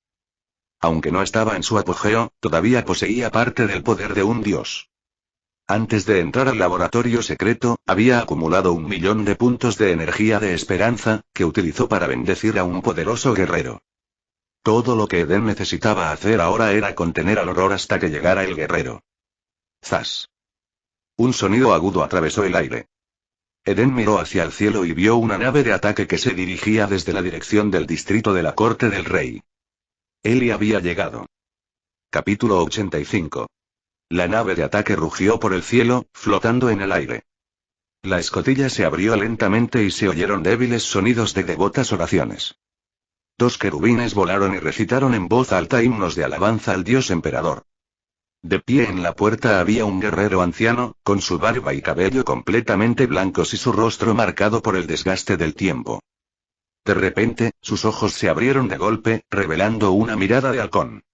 A: Aunque no estaba en su apogeo, todavía poseía parte del poder de un dios. Antes de entrar al laboratorio secreto, había acumulado 1.000.000 de puntos de energía de esperanza, que utilizó para bendecir a un poderoso guerrero. Todo lo que Eden necesitaba hacer ahora era contener al horror hasta que llegara el guerrero. ¡Zas! Un sonido agudo atravesó el aire. Eden miró hacia el cielo y vio una nave de ataque que se dirigía desde la dirección del distrito de la corte del rey. Eli había llegado. Capítulo 85. La nave de ataque rugió por el cielo, flotando en el aire. La escotilla se abrió lentamente y se oyeron débiles sonidos de devotas oraciones. 2 querubines volaron y recitaron en voz alta himnos de alabanza al dios emperador. De pie en la puerta había un guerrero anciano, con su barba y cabello completamente blancos y su rostro marcado por el desgaste del tiempo. De repente, sus ojos se abrieron de golpe, revelando una mirada de halcón.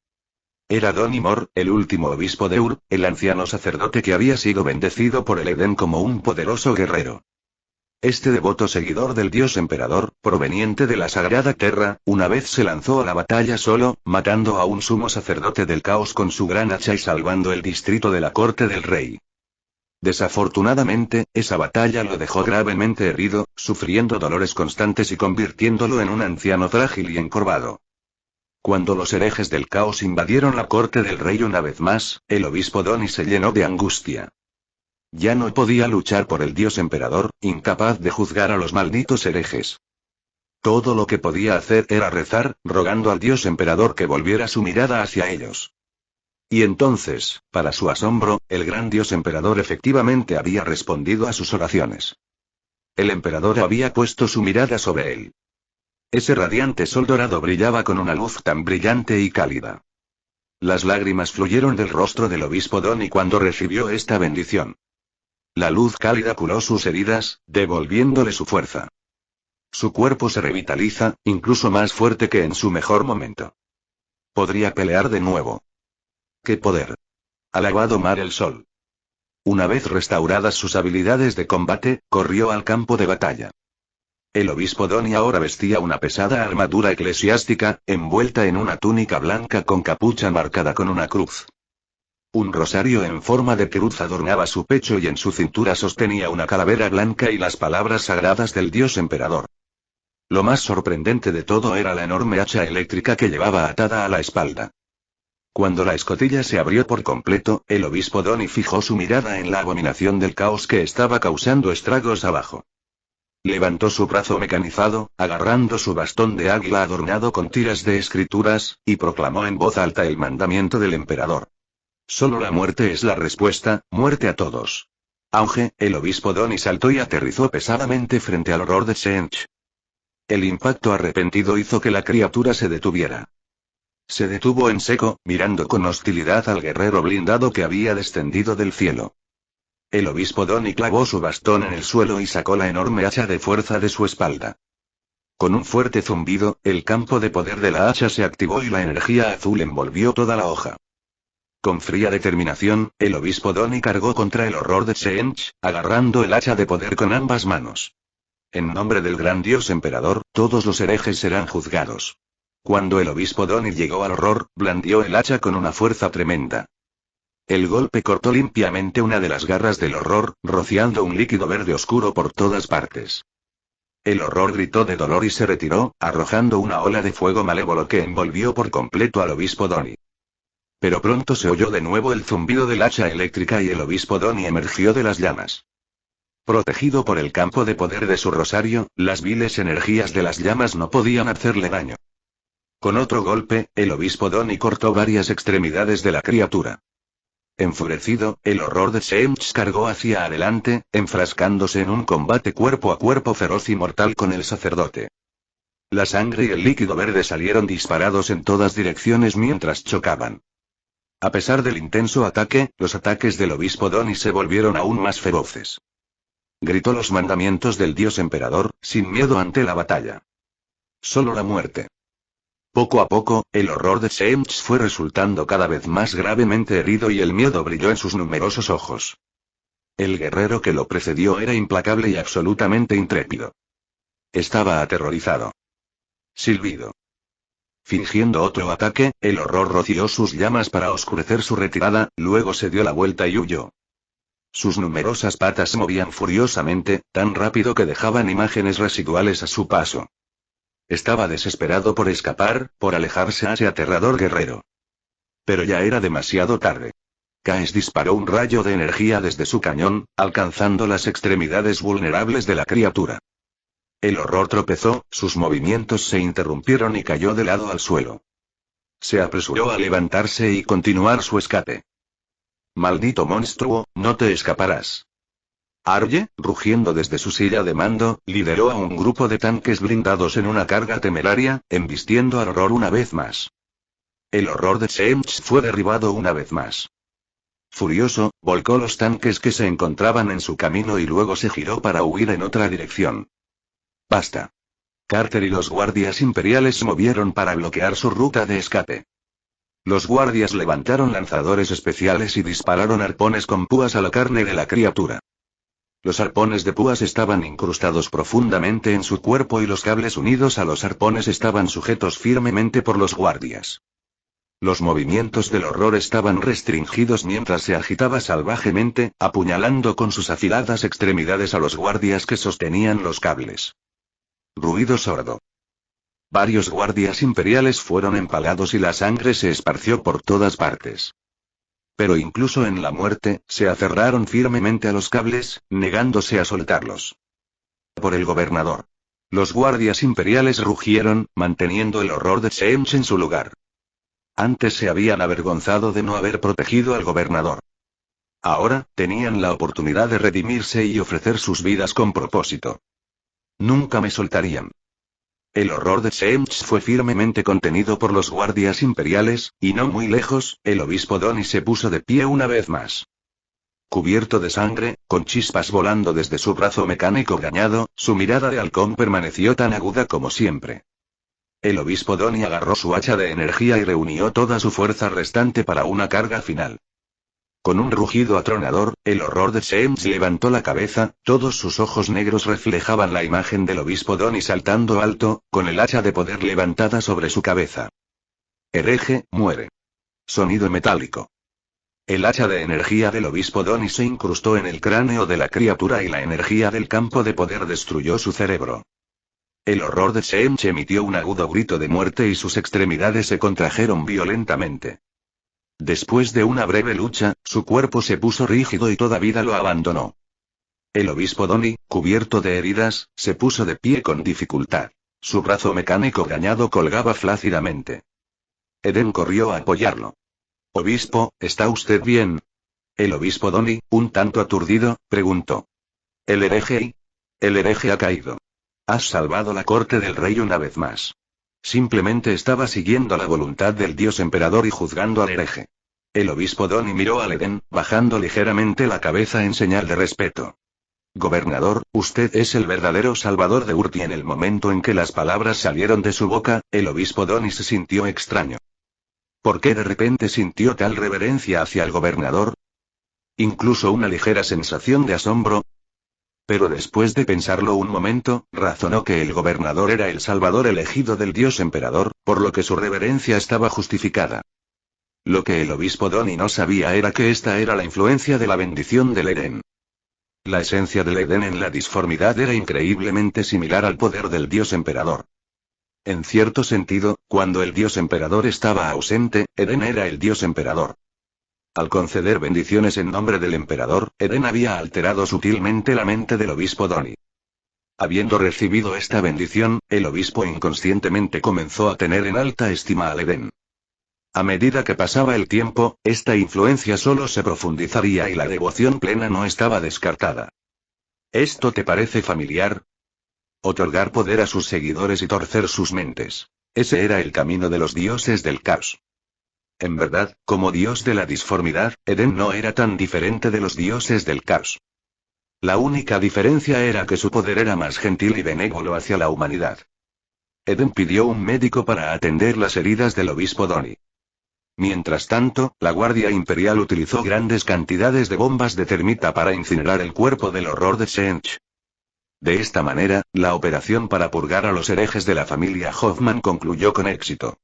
A: Era Donimor, el último obispo de Ur, el anciano sacerdote que había sido bendecido por el Edén como un poderoso guerrero. Este devoto seguidor del dios emperador, proveniente de la sagrada tierra, una vez se lanzó a la batalla solo, matando a un sumo sacerdote del caos con su gran hacha y salvando el distrito de la corte del rey. Desafortunadamente, esa batalla lo dejó gravemente herido, sufriendo dolores constantes y convirtiéndolo en un anciano frágil y encorvado. Cuando los herejes del caos invadieron la corte del rey una vez más, el obispo Doni se llenó de angustia. Ya no podía luchar por el dios emperador, incapaz de juzgar a los malditos herejes. Todo lo que podía hacer era rezar, rogando al dios emperador que volviera su mirada hacia ellos. Y entonces, para su asombro, el gran dios emperador efectivamente había respondido a sus oraciones. El emperador había puesto su mirada sobre él. Ese radiante sol dorado brillaba con una luz tan brillante y cálida. Las lágrimas fluyeron del rostro del obispo Doni cuando recibió esta bendición. La luz cálida curó sus heridas, devolviéndole su fuerza. Su cuerpo se revitaliza, incluso más fuerte que en su mejor momento. Podría pelear de nuevo. ¡Qué poder! Alabado mar el sol. Una vez restauradas sus habilidades de combate, corrió al campo de batalla. El obispo Doni ahora vestía una pesada armadura eclesiástica, envuelta en una túnica blanca con capucha marcada con una cruz. Un rosario en forma de cruz adornaba su pecho y en su cintura sostenía una calavera blanca y las palabras sagradas del dios emperador. Lo más sorprendente de todo era la enorme hacha eléctrica que llevaba atada a la espalda. Cuando la escotilla se abrió por completo, el obispo Doni fijó su mirada en la abominación del caos que estaba causando estragos abajo. Levantó su brazo mecanizado, agarrando su bastón de águila adornado con tiras de escrituras, y proclamó en voz alta el mandamiento del emperador. Solo la muerte es la respuesta, muerte a todos. Auge, el obispo Doni saltó y aterrizó pesadamente frente al horror de Tseentch. El impacto arrepentido hizo que la criatura se detuviera. Se detuvo en seco, mirando con hostilidad al guerrero blindado que había descendido del cielo. El obispo Doni clavó su bastón en el suelo y sacó la enorme hacha de fuerza de su espalda. Con un fuerte zumbido, el campo de poder de la hacha se activó y la energía azul envolvió toda la hoja. Con fría determinación, el obispo Doni cargó contra el horror de Tseentch, agarrando el hacha de poder con ambas manos. En nombre del gran dios emperador, todos los herejes serán juzgados. Cuando el obispo Doni llegó al horror, blandió el hacha con una fuerza tremenda. El golpe cortó limpiamente una de las garras del horror, rociando un líquido verde oscuro por todas partes. El horror gritó de dolor y se retiró, arrojando una ola de fuego malévolo que envolvió por completo al obispo Doni. Pero pronto se oyó de nuevo el zumbido del hacha eléctrica y el obispo Doni emergió de las llamas. Protegido por el campo de poder de su rosario, las viles energías de las llamas no podían hacerle daño. Con otro golpe, el obispo Doni cortó varias extremidades de la criatura. Enfurecido, el horror de Tseentch cargó hacia adelante, enfrascándose en un combate cuerpo a cuerpo feroz y mortal con el sacerdote. La sangre y el líquido verde salieron disparados en todas direcciones mientras chocaban. A pesar del intenso ataque, los ataques del obispo Doni se volvieron aún más feroces. Gritó los mandamientos del dios emperador, sin miedo ante la batalla. Solo la muerte. Poco a poco, el horror de Shench fue resultando cada vez más gravemente herido y el miedo brilló en sus numerosos ojos. El guerrero que lo precedió era implacable y absolutamente intrépido. Estaba aterrorizado. Silbido. Fingiendo otro ataque, el horror roció sus llamas para oscurecer su retirada, luego se dio la vuelta y huyó. Sus numerosas patas se movían furiosamente, tan rápido que dejaban imágenes residuales a su paso. Estaba desesperado por escapar, por alejarse a ese aterrador guerrero. Pero ya era demasiado tarde. Caes disparó un rayo de energía desde su cañón, alcanzando las extremidades vulnerables de la criatura. El horror tropezó, sus movimientos se interrumpieron y cayó de lado al suelo. Se apresuró a levantarse y continuar su escape. Maldito monstruo, no te escaparás. Arye, rugiendo desde su silla de mando, lideró a un grupo de tanques blindados en una carga temeraria, embistiendo al horror una vez más. El horror de Shench fue derribado una vez más. Furioso, volcó los tanques que se encontraban en su camino y luego se giró para huir en otra dirección. Basta. Carter y los guardias imperiales se movieron para bloquear su ruta de escape. Los guardias levantaron lanzadores especiales y dispararon arpones con púas a la carne de la criatura. Los arpones de púas estaban incrustados profundamente en su cuerpo y los cables unidos a los arpones estaban sujetos firmemente por los guardias. Los movimientos del horror estaban restringidos mientras se agitaba salvajemente, apuñalando con sus afiladas extremidades a los guardias que sostenían los cables. Ruido sordo. Varios guardias imperiales fueron empalados y la sangre se esparció por todas partes. Pero incluso en la muerte, se aferraron firmemente a los cables, negándose a soltarlos. Por el gobernador. Los guardias imperiales rugieron, manteniendo el horror de Shench en su lugar. Antes se habían avergonzado de no haber protegido al gobernador. Ahora, tenían la oportunidad de redimirse y ofrecer sus vidas con propósito. Nunca me soltarían. El horror de Shench fue firmemente contenido por los guardias imperiales, y no muy lejos, el obispo Doni se puso de pie una vez más. Cubierto de sangre, con chispas volando desde su brazo mecánico dañado, su mirada de halcón permaneció tan aguda como siempre. El obispo Doni agarró su hacha de energía y reunió toda su fuerza restante para una carga final. Con un rugido atronador, el horror de Shench levantó la cabeza, todos sus ojos negros reflejaban la imagen del obispo Doni saltando alto, con el hacha de poder levantada sobre su cabeza. Hereje, muere. Sonido metálico. El hacha de energía del obispo Doni se incrustó en el cráneo de la criatura y la energía del campo de poder destruyó su cerebro. El horror de Shench emitió un agudo grito de muerte y sus extremidades se contrajeron violentamente. Después de una breve lucha, su cuerpo se puso rígido y toda vida lo abandonó. El obispo Doni, cubierto de heridas, se puso de pie con dificultad. Su brazo mecánico dañado colgaba flácidamente. Eden corrió a apoyarlo. Obispo, ¿está usted bien? El obispo Doni, un tanto aturdido, preguntó. El hereje ha caído. Has salvado la corte del rey una vez más. Simplemente estaba siguiendo la voluntad del dios emperador y juzgando al hereje. El obispo Doni miró a Eden, bajando ligeramente la cabeza en señal de respeto. Gobernador, usted es el verdadero salvador de Urti. En el momento en que las palabras salieron de su boca, el obispo Doni se sintió extraño. ¿Por qué de repente sintió tal reverencia hacia el gobernador? Incluso una ligera sensación de asombro. Pero después de pensarlo un momento, razonó que el gobernador era el salvador elegido del dios emperador, por lo que su reverencia estaba justificada. Lo que el obispo Doni no sabía era que esta era la influencia de la bendición del Eden. La esencia del Eden en la disformidad era increíblemente similar al poder del dios emperador. En cierto sentido, cuando el dios emperador estaba ausente, Eden era el dios emperador. Al conceder bendiciones en nombre del emperador, Eden había alterado sutilmente la mente del obispo Doni. Habiendo recibido esta bendición, el obispo inconscientemente comenzó a tener en alta estima al Eden. A medida que pasaba el tiempo, esta influencia solo se profundizaría y la devoción plena no estaba descartada. ¿Esto te parece familiar? Otorgar poder a sus seguidores y torcer sus mentes. Ese era el camino de los dioses del caos. En verdad, como dios de la disformidad, Eden no era tan diferente de los dioses del caos. La única diferencia era que su poder era más gentil y benévolo hacia la humanidad. Eden pidió un médico para atender las heridas del obispo Donny. Mientras tanto, la Guardia Imperial utilizó grandes cantidades de bombas de termita para incinerar el cuerpo del horror de Sench. De esta manera, la operación para purgar a los herejes de la familia Hoffman concluyó con éxito.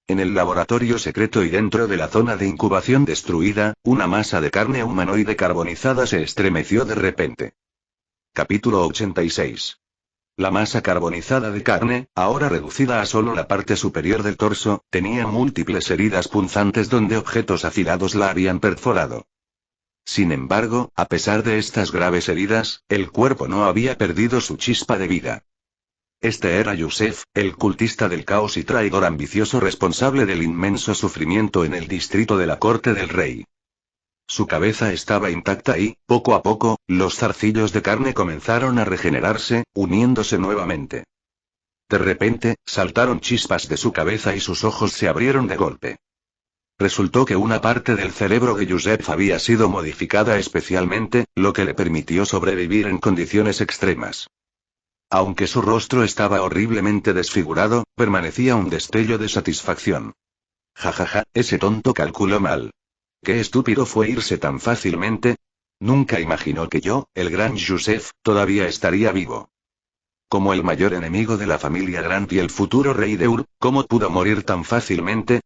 A: En el laboratorio secreto y dentro de la zona de incubación destruida, una masa de carne humanoide carbonizada se estremeció de repente. Capítulo 86. La masa carbonizada de carne, ahora reducida a solo la parte superior del torso, tenía múltiples heridas punzantes donde objetos afilados la habían perforado. Sin embargo, a pesar de estas graves heridas, el cuerpo no había perdido su chispa de vida. Este era Yusef, el cultista del caos y traidor ambicioso responsable del inmenso sufrimiento en el distrito de la corte del rey. Su cabeza estaba intacta y, poco a poco, los zarcillos de carne comenzaron a regenerarse, uniéndose nuevamente. De repente, saltaron chispas de su cabeza y sus ojos se abrieron de golpe. Resultó que una parte del cerebro de Yusef había sido modificada especialmente, lo que le permitió sobrevivir en condiciones extremas. Aunque su rostro estaba horriblemente desfigurado, permanecía un destello de satisfacción. Jajaja, ese tonto calculó mal. Qué estúpido fue irse tan fácilmente. Nunca imaginó que yo, el gran Yusef, todavía estaría vivo. Como el mayor enemigo de la familia Grant y el futuro rey de Ur, ¿cómo pudo morir tan fácilmente?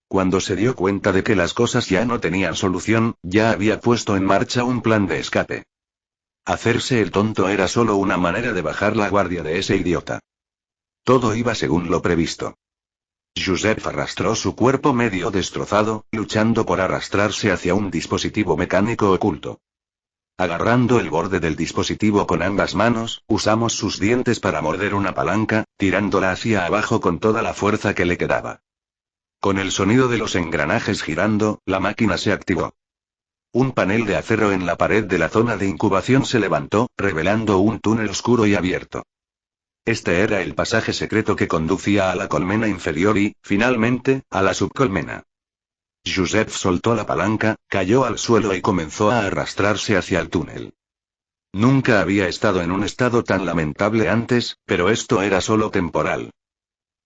A: Cuando se dio cuenta de que las cosas ya no tenían solución, ya había puesto en marcha un plan de escape. Hacerse el tonto era solo una manera de bajar la guardia de ese idiota. Todo iba según lo previsto. Yusef arrastró su cuerpo medio destrozado, luchando por arrastrarse hacia un dispositivo mecánico oculto. Agarrando el borde del dispositivo con ambas manos, usamos sus dientes para morder una palanca, tirándola hacia abajo con toda la fuerza que le quedaba. Con el sonido de los engranajes girando, la máquina se activó. Un panel de acero en la pared de la zona de incubación se levantó, revelando un túnel oscuro y abierto. Este era el pasaje secreto que conducía a la colmena inferior y, finalmente, a la subcolmena. Yusef soltó la palanca, cayó al suelo y comenzó a arrastrarse hacia el túnel. Nunca había estado en un estado tan lamentable antes, pero esto era solo temporal.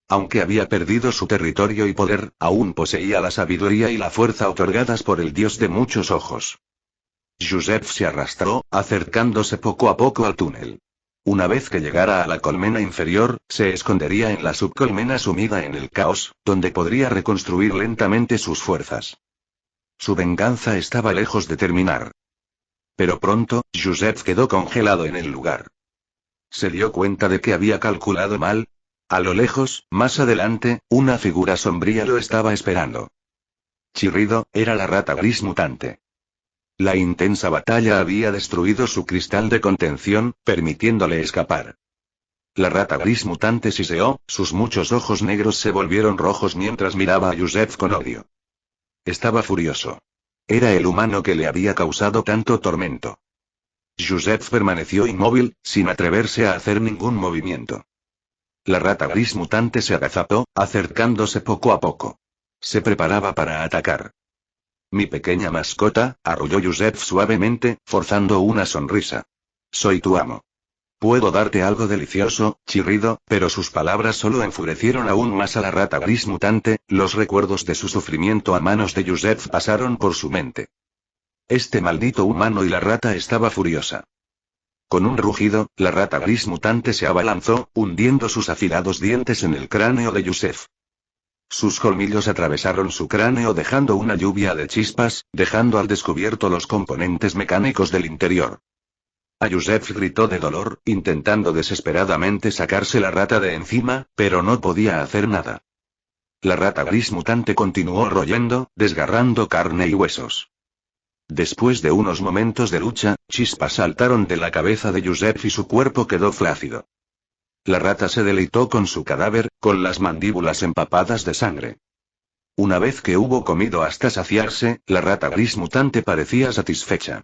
A: Aunque había perdido su territorio y poder, aún poseía la sabiduría y la fuerza otorgadas por el dios de muchos ojos. Yusef se arrastró, acercándose poco a poco al túnel. Una vez que llegara a la colmena inferior, se escondería en la subcolmena sumida en el caos, donde podría reconstruir lentamente sus fuerzas. Su venganza estaba lejos de terminar. Pero pronto, Yusef quedó congelado en el lugar. Se dio cuenta de que había calculado mal. A lo lejos, más adelante, una figura sombría lo estaba esperando. Chirrido, era la rata gris mutante. La intensa batalla había destruido su cristal de contención, permitiéndole escapar. La rata gris mutante siseó, sus muchos ojos negros se volvieron rojos mientras miraba a Yusef con odio. Estaba furioso. Era el humano que le había causado tanto tormento. Yusef permaneció inmóvil, sin atreverse a hacer ningún movimiento. La rata gris mutante se agazapó, acercándose poco a poco. Se preparaba para atacar. Mi pequeña mascota, arrulló Yusef suavemente, forzando una sonrisa. Soy tu amo. Puedo darte algo delicioso, chirrido, pero sus palabras solo enfurecieron aún más a la rata gris mutante, los recuerdos de su sufrimiento a manos de Yusef pasaron por su mente. Este maldito humano y la rata estaba furiosa. Con un rugido, la rata gris mutante se abalanzó, hundiendo sus afilados dientes en el cráneo de Yusef. Sus colmillos atravesaron su cráneo dejando una lluvia de chispas, dejando al descubierto los componentes mecánicos del interior. A Yusef gritó de dolor, intentando desesperadamente sacarse la rata de encima, pero no podía hacer nada. La rata gris mutante continuó royendo, desgarrando carne y huesos. Después de unos momentos de lucha, chispas saltaron de la cabeza de Yusef y su cuerpo quedó flácido. La rata se deleitó con su cadáver, con las mandíbulas empapadas de sangre. Una vez que hubo comido hasta saciarse, la rata gris mutante parecía satisfecha.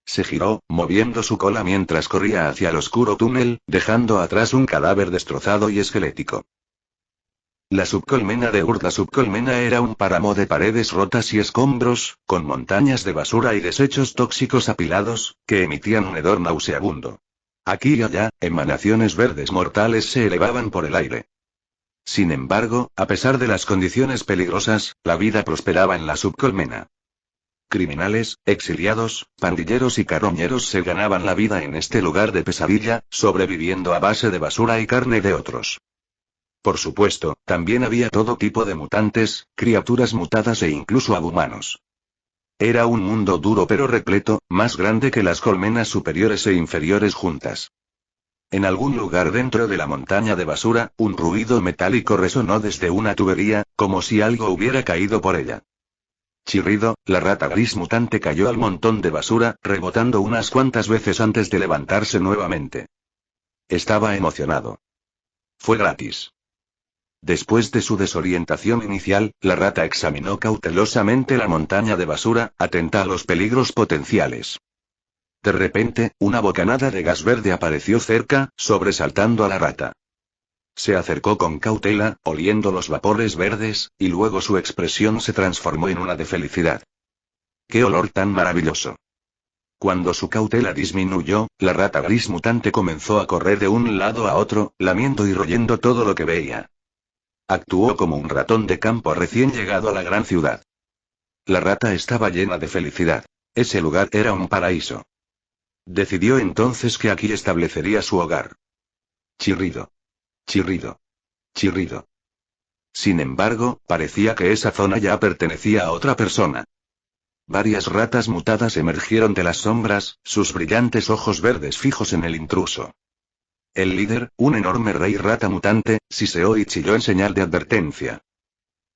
A: Se giró, moviendo su cola mientras corría hacia el oscuro túnel, dejando atrás un cadáver destrozado y esquelético. La subcolmena de Ur. La subcolmena era un páramo de paredes rotas y escombros, con montañas de basura y desechos tóxicos apilados, que emitían un hedor nauseabundo. Aquí y allá, emanaciones verdes mortales se elevaban por el aire. Sin embargo, a pesar de las condiciones peligrosas, la vida prosperaba en la subcolmena. Criminales, exiliados, pandilleros y carroñeros se ganaban la vida en este lugar de pesadilla, sobreviviendo a base de basura y carne de otros. Por supuesto, también había todo tipo de mutantes, criaturas mutadas e incluso abhumanos. Era un mundo duro pero repleto, más grande que las colmenas superiores e inferiores juntas. En algún lugar dentro de la montaña de basura, un ruido metálico resonó desde una tubería, como si algo hubiera caído por ella. Chirrido, la rata gris mutante cayó al montón de basura, rebotando unas cuantas veces antes de levantarse nuevamente. Estaba emocionado. Fue gratis. Después de su desorientación inicial, la rata examinó cautelosamente la montaña de basura, atenta a los peligros potenciales. De repente, una bocanada de gas verde apareció cerca, sobresaltando a la rata. Se acercó con cautela, oliendo los vapores verdes, y luego su expresión se transformó en una de felicidad. ¡Qué olor tan maravilloso! Cuando su cautela disminuyó, la rata gris mutante comenzó a correr de un lado a otro, lamiendo y royendo todo lo que veía. Actuó como un ratón de campo recién llegado a la gran ciudad. La rata estaba llena de felicidad. Ese lugar era un paraíso. Decidió entonces que aquí establecería su hogar. Chirrido. Chirrido. Chirrido. Sin embargo, parecía que esa zona ya pertenecía a otra persona. Varias ratas mutadas emergieron de las sombras, sus brillantes ojos verdes fijos en el intruso. El líder, un enorme rey rata mutante, siseó y chilló en señal de advertencia.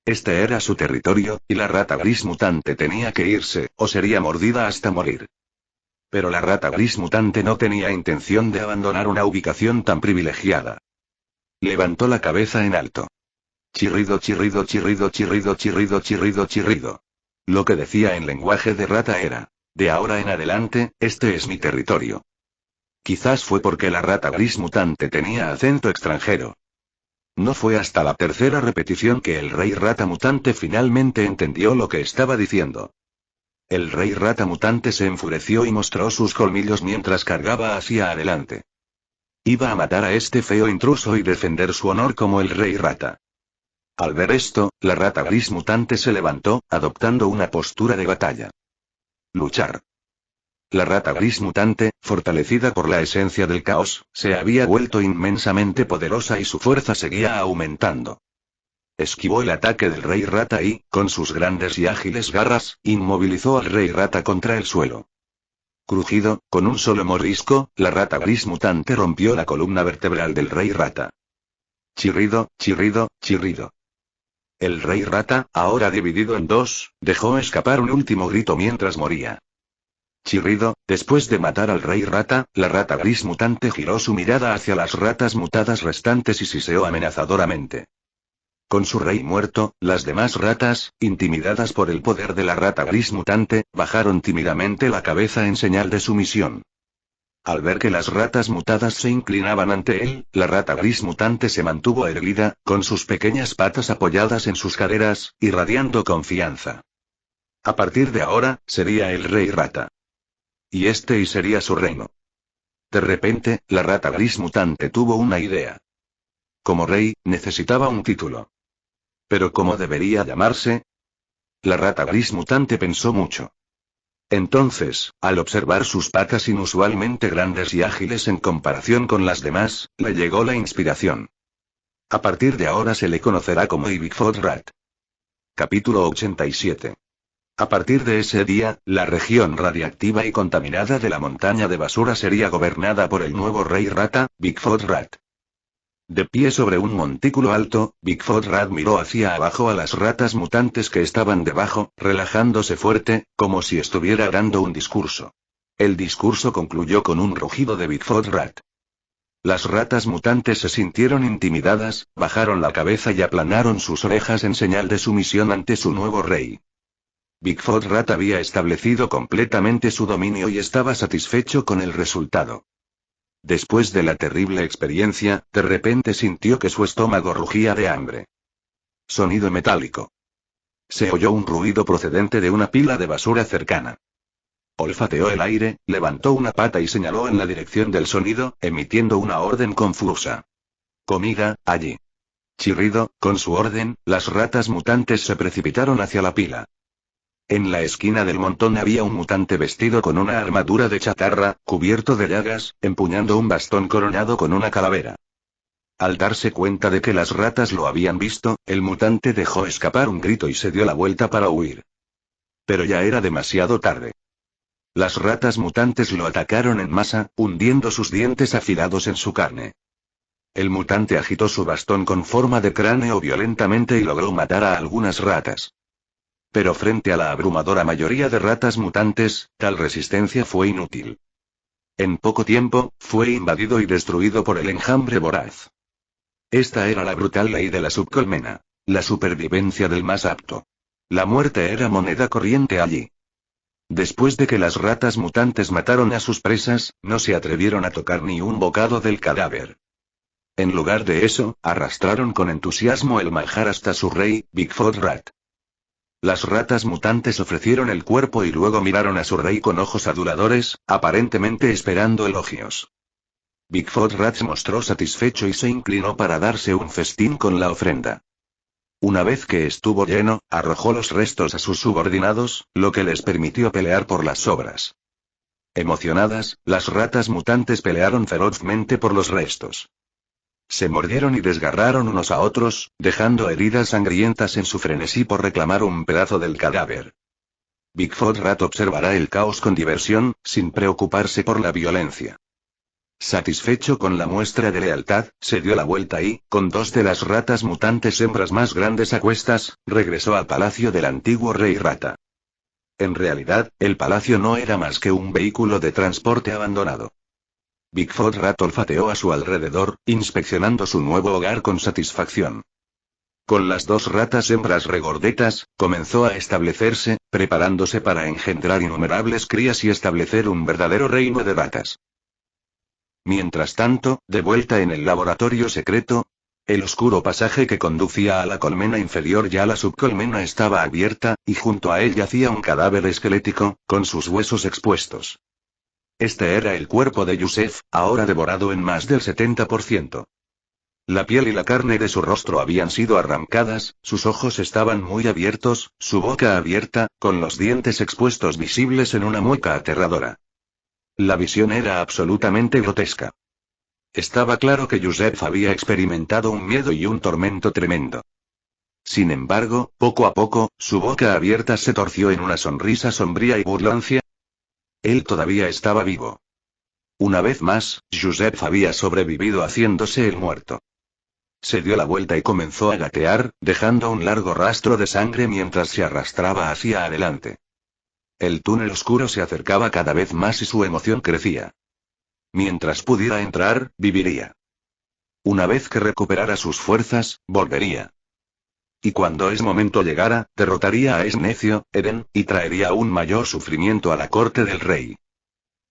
A: Este era su territorio, y la rata gris mutante tenía que irse, o sería mordida hasta morir. Pero la rata gris mutante no tenía intención de abandonar una ubicación tan privilegiada. Levantó la cabeza en alto. Chirrido, chirrido, chirrido, chirrido, chirrido, chirrido, chirrido. Lo que decía en lenguaje de rata era: de ahora en adelante, este es mi territorio. Quizás fue porque la rata gris mutante tenía acento extranjero. No fue hasta la tercera repetición que el rey rata mutante finalmente entendió lo que estaba diciendo. El rey rata mutante se enfureció y mostró sus colmillos mientras cargaba hacia adelante. Iba a matar a este feo intruso y defender su honor como el rey rata. Al ver esto, la rata gris mutante se levantó, adoptando una postura de batalla. Luchar. La rata gris mutante, fortalecida por la esencia del caos, se había vuelto inmensamente poderosa y su fuerza seguía aumentando. Esquivó el ataque del rey rata y, con sus grandes y ágiles garras, inmovilizó al rey rata contra el suelo. Crujido, con un solo mordisco, la rata gris mutante rompió la columna vertebral del rey rata. Chirrido, chirrido, chirrido. El rey rata, ahora dividido en dos, dejó escapar un último grito mientras moría. Chirrido, después de matar al rey rata, la rata gris mutante giró su mirada hacia las ratas mutadas restantes y siseó amenazadoramente. Con su rey muerto, las demás ratas, intimidadas por el poder de la rata gris mutante, bajaron tímidamente la cabeza en señal de sumisión. Al ver que las ratas mutadas se inclinaban ante él, la rata gris mutante se mantuvo erguida, con sus pequeñas patas apoyadas en sus caderas, irradiando confianza. A partir de ahora, sería el rey rata. Y sería su reino. De repente, la rata gris mutante tuvo una idea. Como rey, necesitaba un título. ¿Pero cómo debería llamarse? La rata gris mutante pensó mucho. Entonces, al observar sus patas inusualmente grandes y ágiles en comparación con las demás, le llegó la inspiración. A partir de ahora se le conocerá como Bigfoot Rat. Capítulo 87. A partir de ese día, la región radiactiva y contaminada de la montaña de basura sería gobernada por el nuevo rey rata, Bigfoot Rat. De pie sobre un montículo alto, Bigfoot Rat miró hacia abajo a las ratas mutantes que estaban debajo, relajándose fuerte, como si estuviera dando un discurso. El discurso concluyó con un rugido de Bigfoot Rat. Las ratas mutantes se sintieron intimidadas, bajaron la cabeza y aplanaron sus orejas en señal de sumisión ante su nuevo rey. Bigfoot Rat había establecido completamente su dominio y estaba satisfecho con el resultado. Después de la terrible experiencia, de repente sintió que su estómago rugía de hambre. Sonido metálico. Se oyó un ruido procedente de una pila de basura cercana. Olfateó el aire, levantó una pata y señaló en la dirección del sonido, emitiendo una orden confusa. Comida, allí. Chirrido, con su orden, las ratas mutantes se precipitaron hacia la pila. En la esquina del montón había un mutante vestido con una armadura de chatarra, cubierto de llagas, empuñando un bastón coronado con una calavera. Al darse cuenta de que las ratas lo habían visto, el mutante dejó escapar un grito y se dio la vuelta para huir. Pero ya era demasiado tarde. Las ratas mutantes lo atacaron en masa, hundiendo sus dientes afilados en su carne. El mutante agitó su bastón con forma de cráneo violentamente y logró matar a algunas ratas. Pero frente a la abrumadora mayoría de ratas mutantes, tal resistencia fue inútil. En poco tiempo, fue invadido y destruido por el enjambre voraz. Esta era la brutal ley de la subcolmena. La supervivencia del más apto. La muerte era moneda corriente allí. Después de que las ratas mutantes mataron a sus presas, no se atrevieron a tocar ni un bocado del cadáver. En lugar de eso, arrastraron con entusiasmo el manjar hasta su rey, Bigfoot Rat. Las ratas mutantes ofrecieron el cuerpo y luego miraron a su rey con ojos aduladores, aparentemente esperando elogios. Bigfoot Rat se mostró satisfecho y se inclinó para darse un festín con la ofrenda. Una vez que estuvo lleno, arrojó los restos a sus subordinados, lo que les permitió pelear por las sobras. Emocionadas, las ratas mutantes pelearon ferozmente por los restos. Se mordieron y desgarraron unos a otros, dejando heridas sangrientas en su frenesí por reclamar un pedazo del cadáver. Bigfoot Rat observará el caos con diversión, sin preocuparse por la violencia. Satisfecho con la muestra de lealtad, se dio la vuelta y, con dos de las ratas mutantes hembras más grandes a cuestas, regresó al palacio del antiguo rey rata. En realidad, el palacio no era más que un vehículo de transporte abandonado. Bigfoot Rat olfateó a su alrededor, inspeccionando su nuevo hogar con satisfacción. Con las dos ratas hembras regordetas, comenzó a establecerse, preparándose para engendrar innumerables crías y establecer un verdadero reino de ratas. Mientras tanto, de vuelta en el laboratorio secreto, el oscuro pasaje que conducía a la colmena inferior ya la subcolmena estaba abierta, y junto a él yacía un cadáver esquelético, con sus huesos expuestos. Este era el cuerpo de Yusef, ahora devorado en más del 70%. La piel y la carne de su rostro habían sido arrancadas, sus ojos estaban muy abiertos, su boca abierta, con los dientes expuestos visibles en una mueca aterradora. La visión era absolutamente grotesca. Estaba claro que Yusef había experimentado un miedo y un tormento tremendo. Sin embargo, poco a poco, su boca abierta se torció en una sonrisa sombría y burlancia. Él todavía estaba vivo. Una vez más, Yusef había sobrevivido haciéndose el muerto. Se dio la vuelta y comenzó a gatear, dejando un largo rastro de sangre mientras se arrastraba hacia adelante. El túnel oscuro se acercaba cada vez más y su emoción crecía. Mientras pudiera entrar, viviría. Una vez que recuperara sus fuerzas, volvería. Y cuando ese momento llegara, derrotaría a ese necio, Eden, y traería aún mayor sufrimiento a la corte del rey.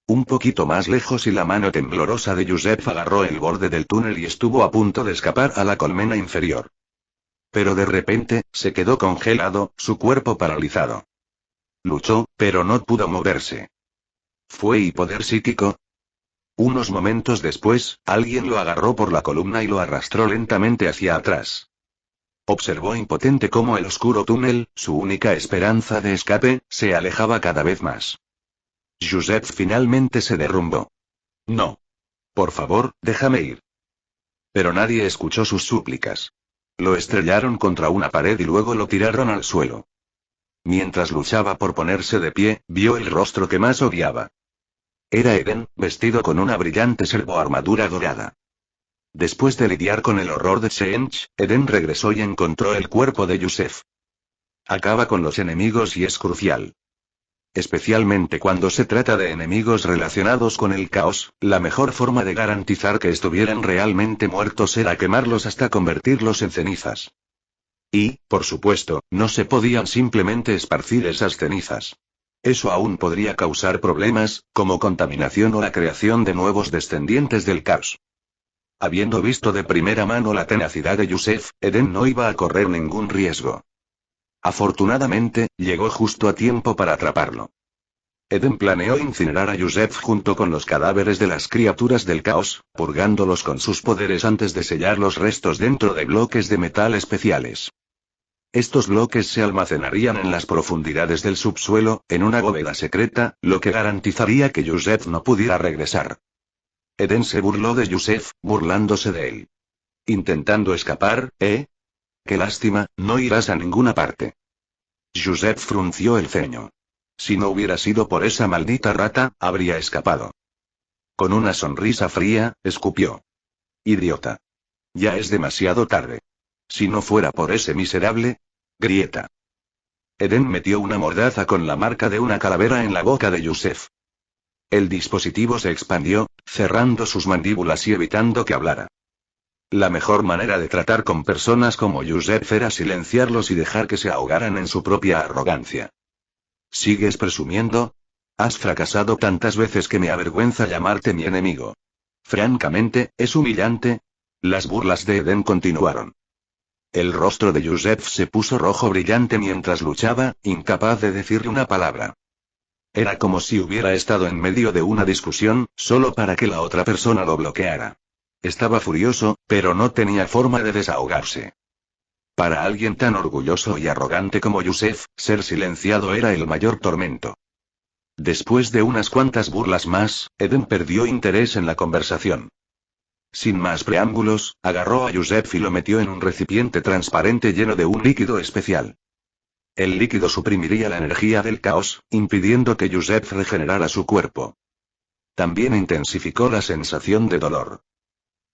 A: Un poquito más lejos y la mano temblorosa de Yusef agarró el borde del túnel y estuvo a punto de escapar a la colmena inferior. Pero de repente, se quedó congelado, su cuerpo paralizado. Luchó, pero no pudo moverse. ¿Fue hipoder psíquico? Unos momentos después, alguien lo agarró por la columna y lo arrastró lentamente hacia atrás. Observó impotente cómo el oscuro túnel, su única esperanza de escape, se alejaba cada vez más. Yusef finalmente se derrumbó. No. Por favor, déjame ir. Pero nadie escuchó sus súplicas. Lo estrellaron contra una pared y luego lo tiraron al suelo. Mientras luchaba por ponerse de pie, vio el rostro que más odiaba. Era Eden, vestido con una brillante servoarmadura dorada. Después de lidiar con el horror de Shench, Eden regresó y encontró el cuerpo de Yusef. Acaba con los enemigos y es crucial. Especialmente cuando se trata de enemigos relacionados con el caos, la mejor forma de garantizar que estuvieran realmente muertos era quemarlos hasta convertirlos en cenizas. Y, por supuesto, no se podían simplemente esparcir esas cenizas. Eso aún podría causar problemas, como contaminación o la creación de nuevos descendientes del caos. Habiendo visto de primera mano la tenacidad de Yusef, Eden no iba a correr ningún riesgo. Afortunadamente, llegó justo a tiempo para atraparlo. Eden planeó incinerar a Yusef junto con los cadáveres de las criaturas del caos, purgándolos con sus poderes antes de sellar los restos dentro de bloques de metal especiales. Estos bloques se almacenarían en las profundidades del subsuelo, en una bóveda secreta, lo que garantizaría que Yusef no pudiera regresar. Eden se burló de Yusef, burlándose de él. Intentando escapar, ¿eh? Qué lástima, no irás a ninguna parte. Yusef frunció el ceño. Si no hubiera sido por esa maldita rata, habría escapado. Con una sonrisa fría, escupió. Idiota. Ya es demasiado tarde. Si no fuera por ese miserable... Grieta. Eden metió una mordaza con la marca de una calavera en la boca de Yusef. El dispositivo se expandió, cerrando sus mandíbulas y evitando que hablara. La mejor manera de tratar con personas como Yusef era silenciarlos y dejar que se ahogaran en su propia arrogancia. ¿Sigues presumiendo? Has fracasado tantas veces que me avergüenza llamarte mi enemigo. Francamente, es humillante. Las burlas de Eden continuaron. El rostro de Yusef se puso rojo brillante mientras luchaba, incapaz de decirle una palabra. Era como si hubiera estado en medio de una discusión, solo para que la otra persona lo bloqueara. Estaba furioso, pero no tenía forma de desahogarse. Para alguien tan orgulloso y arrogante como Yusef, ser silenciado era el mayor tormento. Después de unas cuantas burlas más, Eden perdió interés en la conversación. Sin más preámbulos, agarró a Yusef y lo metió en un recipiente transparente lleno de un líquido especial. El líquido suprimiría la energía del caos, impidiendo que Yusef regenerara su cuerpo. También intensificó la sensación de dolor.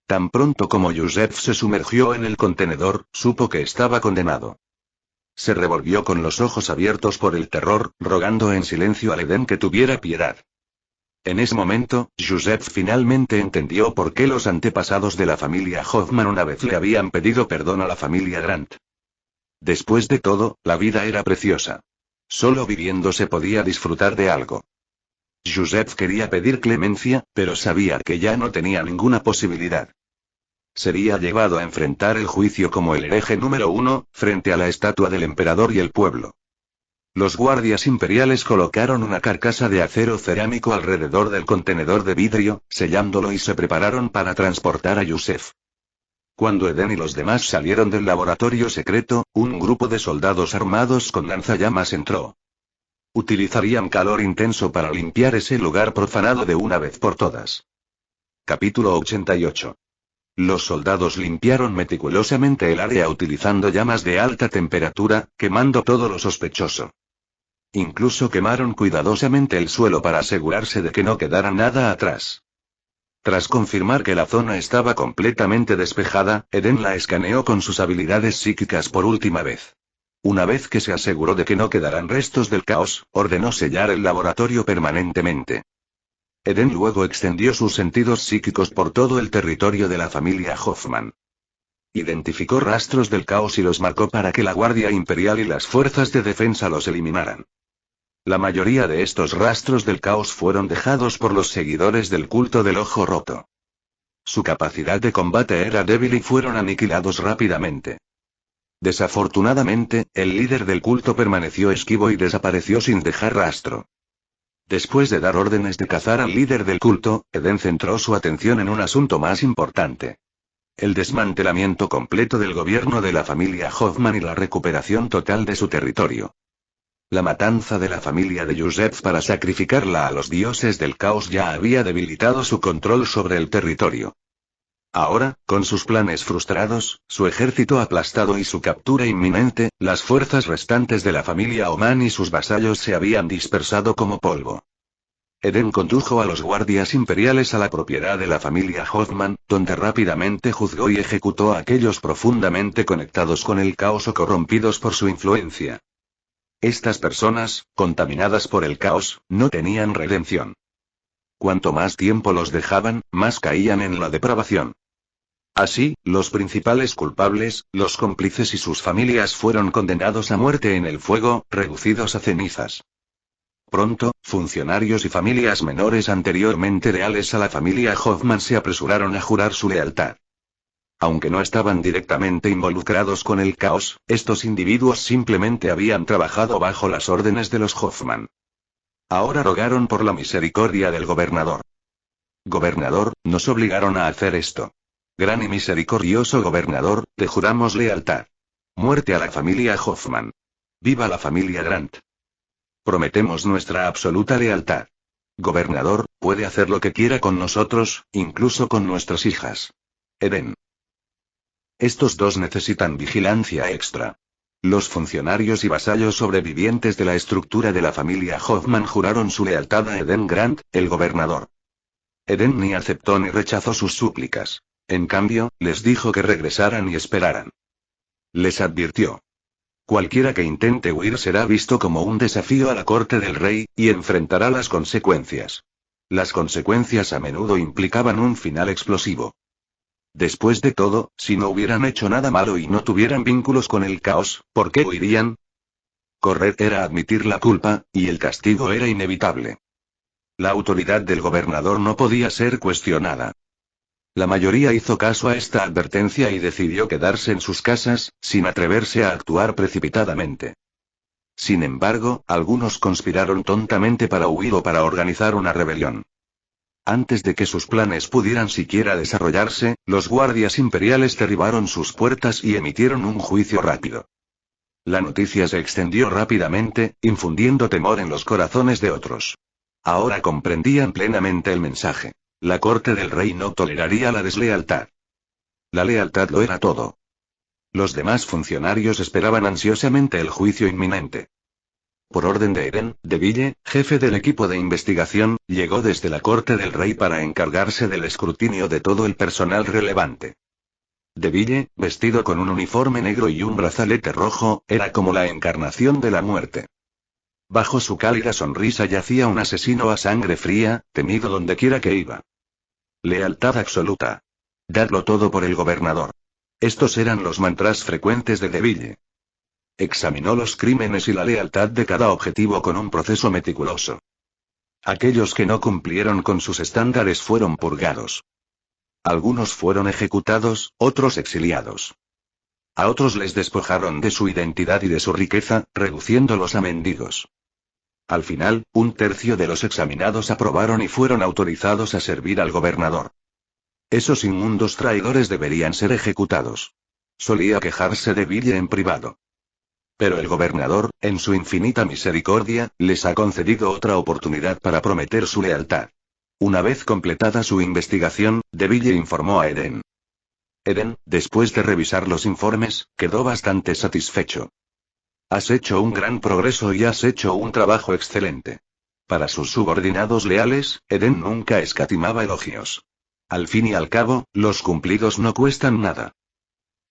A: Tan pronto como Yusef se sumergió en el contenedor, supo que estaba condenado. Se revolvió con los ojos abiertos por el terror, rogando en silencio al Eden que tuviera piedad. En ese momento, Yusef finalmente entendió por qué los antepasados de la familia Hoffman una vez le habían pedido perdón a la familia Grant. Después de todo, la vida era preciosa. Solo viviendo se podía disfrutar de algo. Yusef quería pedir clemencia, pero sabía que ya no tenía ninguna posibilidad. Sería llevado a enfrentar el juicio como el hereje número 1, frente a la estatua del emperador y el pueblo. Los guardias imperiales colocaron una carcasa de acero cerámico alrededor del contenedor de vidrio, sellándolo y se prepararon para transportar a Yusef. Cuando Eden y los demás salieron del laboratorio secreto, un grupo de soldados armados con lanzallamas entró. Utilizarían calor intenso para limpiar ese lugar profanado de una vez por todas. Capítulo 88. Los soldados limpiaron meticulosamente el área utilizando llamas de alta temperatura, quemando todo lo sospechoso. Incluso quemaron cuidadosamente el suelo para asegurarse de que no quedara nada atrás. Tras confirmar que la zona estaba completamente despejada, Eden la escaneó con sus habilidades psíquicas por última vez. Una vez que se aseguró de que no quedaran restos del caos, ordenó sellar el laboratorio permanentemente. Eden luego extendió sus sentidos psíquicos por todo el territorio de la familia Hoffman. Identificó rastros del caos y los marcó para que la Guardia Imperial y las fuerzas de defensa los eliminaran. La mayoría de estos rastros del caos fueron dejados por los seguidores del culto del ojo roto. Su capacidad de combate era débil y fueron aniquilados rápidamente. Desafortunadamente, el líder del culto permaneció esquivo y desapareció sin dejar rastro. Después de dar órdenes de cazar al líder del culto, Eden centró su atención en un asunto más importante. El desmantelamiento completo del gobierno de la familia Hoffman y la recuperación total de su territorio. La matanza de la familia de Yusef para sacrificarla a los dioses del caos ya había debilitado su control sobre el territorio. Ahora, con sus planes frustrados, su ejército aplastado y su captura inminente, las fuerzas restantes de la familia Oman y sus vasallos se habían dispersado como polvo. Eden condujo a los guardias imperiales a la propiedad de la familia Hoffman, donde rápidamente juzgó y ejecutó a aquellos profundamente conectados con el caos o corrompidos por su influencia. Estas personas, contaminadas por el caos, no tenían redención. Cuanto más tiempo los dejaban, más caían en la depravación. Así, los principales culpables, los cómplices y sus familias fueron condenados a muerte en el fuego, reducidos a cenizas. Pronto, funcionarios y familias menores anteriormente leales a la familia Hoffman se apresuraron a jurar su lealtad. Aunque no estaban directamente involucrados con el caos, estos individuos simplemente habían trabajado bajo las órdenes de los Hoffman. Ahora rogaron por la misericordia del gobernador. Gobernador, nos obligaron a hacer esto. Gran y misericordioso gobernador, te juramos lealtad. Muerte a la familia Hoffman. ¡Viva la familia Grant! Prometemos nuestra absoluta lealtad. Gobernador, puede hacer lo que quiera con nosotros, incluso con nuestras hijas. Eden. Estos dos necesitan vigilancia extra. Los funcionarios y vasallos sobrevivientes de la estructura de la familia Hoffman juraron su lealtad a Eden Grant, el gobernador. Eden ni aceptó ni rechazó sus súplicas. En cambio, les dijo que regresaran y esperaran. Les advirtió. Cualquiera que intente huir será visto como un desafío a la corte del rey, y enfrentará las consecuencias. Las consecuencias a menudo implicaban un final explosivo. Después de todo, si no hubieran hecho nada malo y no tuvieran vínculos con el caos, ¿por qué huirían? Correr era admitir la culpa, y el castigo era inevitable. La autoridad del gobernador no podía ser cuestionada. La mayoría hizo caso a esta advertencia y decidió quedarse en sus casas, sin atreverse a actuar precipitadamente. Sin embargo, algunos conspiraron tontamente para huir o para organizar una rebelión. Antes de que sus planes pudieran siquiera desarrollarse, los guardias imperiales derribaron sus puertas y emitieron un juicio rápido. La noticia se extendió rápidamente, infundiendo temor en los corazones de otros. Ahora comprendían plenamente el mensaje. La corte del rey no toleraría la deslealtad. La lealtad lo era todo. Los demás funcionarios esperaban ansiosamente el juicio inminente. Por orden de Eden, DeVille, jefe del equipo de investigación, llegó desde la corte del rey para encargarse del escrutinio de todo el personal relevante. DeVille, vestido con un uniforme negro y un brazalete rojo, era como la encarnación de la muerte. Bajo su cálida sonrisa yacía un asesino a sangre fría, temido donde quiera que iba. Lealtad absoluta. Dadlo todo por el gobernador. Estos eran los mantras frecuentes de DeVille. Examinó los crímenes y la lealtad de cada objetivo con un proceso meticuloso. Aquellos que no cumplieron con sus estándares fueron purgados. Algunos fueron ejecutados, otros exiliados. A otros les despojaron de su identidad y de su riqueza, reduciéndolos a mendigos. Al final, un tercio de los examinados aprobaron y fueron autorizados a servir al gobernador. Esos inmundos traidores deberían ser ejecutados. Solía quejarse DeVille en privado. Pero el gobernador, en su infinita misericordia, les ha concedido otra oportunidad para prometer su lealtad. Una vez completada su investigación, DeVille informó a Eden. Eden, después de revisar los informes, quedó bastante satisfecho. Has hecho un gran progreso y has hecho un trabajo excelente. Para sus subordinados leales, Eden nunca escatimaba elogios. Al fin y al cabo, los cumplidos no cuestan nada.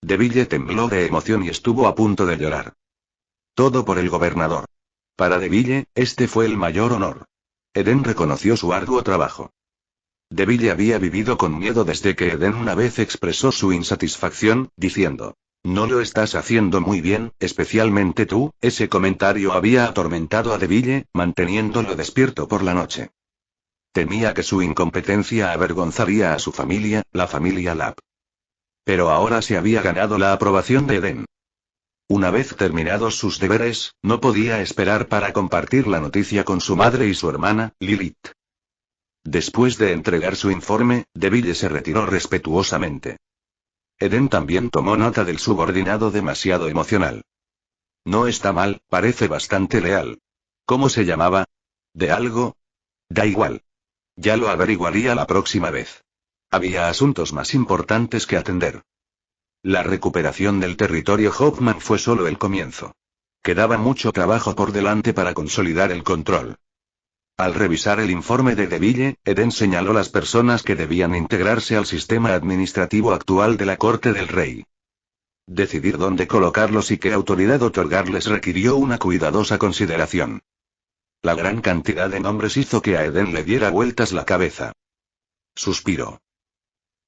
A: DeVille tembló de emoción y estuvo a punto de llorar. Todo por el gobernador. Para DeVille, este fue el mayor honor. Eden reconoció su arduo trabajo. DeVille había vivido con miedo desde que Eden una vez expresó su insatisfacción, diciendo: no lo estás haciendo muy bien, especialmente tú. Ese comentario había atormentado a DeVille, manteniéndolo despierto por la noche. Temía que su incompetencia avergonzaría a su familia, la familia Lapp. Pero ahora se había ganado la aprobación de Eden. Una vez terminados sus deberes, no podía esperar para compartir la noticia con su madre y su hermana, Lilith. Después de entregar su informe, DeVille se retiró respetuosamente. Eden también tomó nota del subordinado demasiado emocional. No está mal, parece bastante leal. ¿Cómo se llamaba? ¿De algo? Da igual. Ya lo averiguaría la próxima vez. Había asuntos más importantes que atender. La recuperación del territorio Hoffman fue solo el comienzo. Quedaba mucho trabajo por delante para consolidar el control. Al revisar el informe de DeVille, Eden señaló las personas que debían integrarse al sistema administrativo actual de la corte del rey. Decidir dónde colocarlos y qué autoridad otorgarles requirió una cuidadosa consideración. La gran cantidad de nombres hizo que a Eden le diera vueltas la cabeza. Suspiró.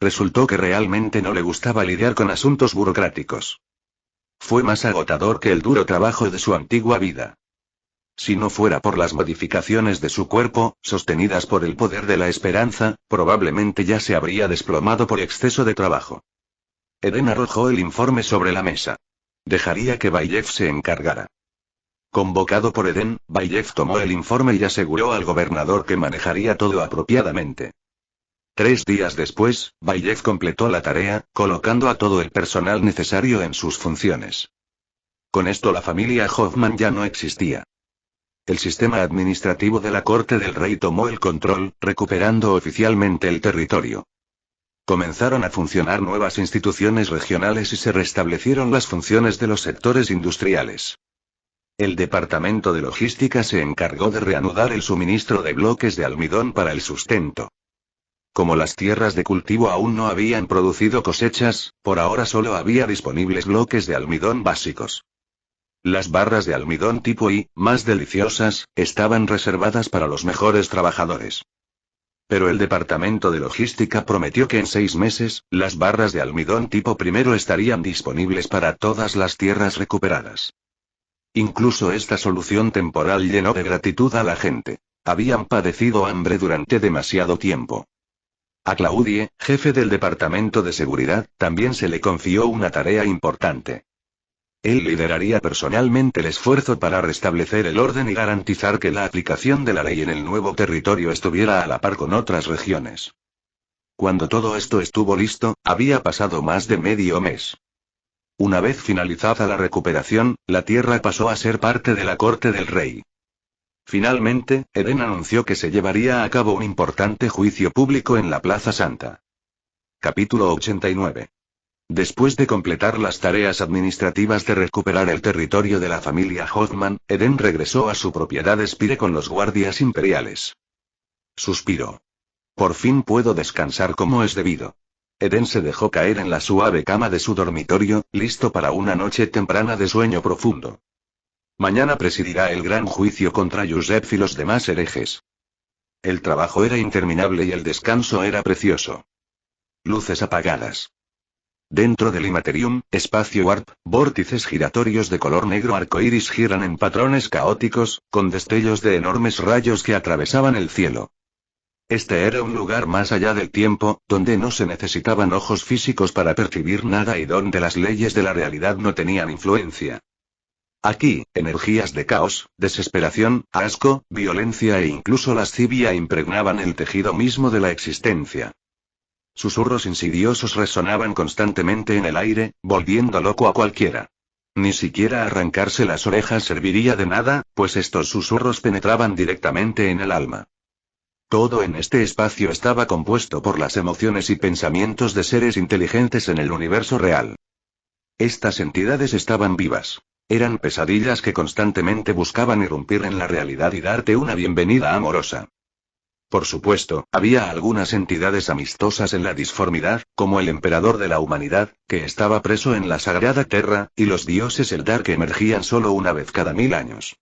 A: Resultó que realmente no le gustaba lidiar con asuntos burocráticos. Fue más agotador que el duro trabajo de su antigua vida. Si no fuera por las modificaciones de su cuerpo, sostenidas por el poder de la esperanza, probablemente ya se habría desplomado por exceso de trabajo. Eden arrojó el informe sobre la mesa. Dejaría que Bayev se encargara. Convocado por Eden, Bayev tomó el informe y aseguró al gobernador que manejaría todo apropiadamente. 3 días después, Bayev completó la tarea, colocando a todo el personal necesario en sus funciones. Con esto la familia Hoffman ya no existía. El sistema administrativo de la corte del rey tomó el control, recuperando oficialmente el territorio. Comenzaron a funcionar nuevas instituciones regionales y se restablecieron las funciones de los sectores industriales. El departamento de logística se encargó de reanudar el suministro de bloques de almidón para el sustento. Como las tierras de cultivo aún no habían producido cosechas, por ahora solo había disponibles bloques de almidón básicos. Las barras de almidón tipo I, más deliciosas, estaban reservadas para los mejores trabajadores. Pero el departamento de logística prometió que en 6 meses, las barras de almidón tipo primero estarían disponibles para todas las tierras recuperadas. Incluso esta solución temporal llenó de gratitud a la gente. Habían padecido hambre durante demasiado tiempo. A Claudie, jefe del departamento de seguridad, también se le confió una tarea importante. Él lideraría personalmente el esfuerzo para restablecer el orden y garantizar que la aplicación de la ley en el nuevo territorio estuviera a la par con otras regiones. Cuando todo esto estuvo listo, había pasado más de medio mes. Una vez finalizada la recuperación, la tierra pasó a ser parte de la corte del rey. Finalmente, Eden anunció que se llevaría a cabo un importante juicio público en la Plaza Santa. Capítulo 89. Después de completar las tareas administrativas de recuperar el territorio de la familia Hoffman, Eden regresó a su propiedad Spire con los guardias imperiales. Suspiró. Por fin puedo descansar como es debido. Eden se dejó caer en la suave cama de su dormitorio, listo para una noche temprana de sueño profundo. Mañana presidirá el gran juicio contra Yusef y los demás herejes. El trabajo era interminable y el descanso era precioso. Luces apagadas. Dentro del Imaterium, espacio warp, vórtices giratorios de color negro arcoíris giran en patrones caóticos, con destellos de enormes rayos que atravesaban el cielo. Este era un lugar más allá del tiempo, donde no se necesitaban ojos físicos para percibir nada y donde las leyes de la realidad no tenían influencia. Aquí, energías de caos, desesperación, asco, violencia e incluso lascivia impregnaban el tejido mismo de la existencia. Susurros insidiosos resonaban constantemente en el aire, volviendo loco a cualquiera. Ni siquiera arrancarse las orejas serviría de nada, pues estos susurros penetraban directamente en el alma. Todo en este espacio estaba compuesto por las emociones y pensamientos de seres inteligentes en el universo real. Estas entidades estaban vivas. Eran pesadillas que constantemente buscaban irrumpir en la realidad y darte una bienvenida amorosa. Por supuesto, había algunas entidades amistosas en la disformidad, como el emperador de la humanidad, que estaba preso en la sagrada Terra, y los dioses Eldar que emergían solo una vez cada 1000 años.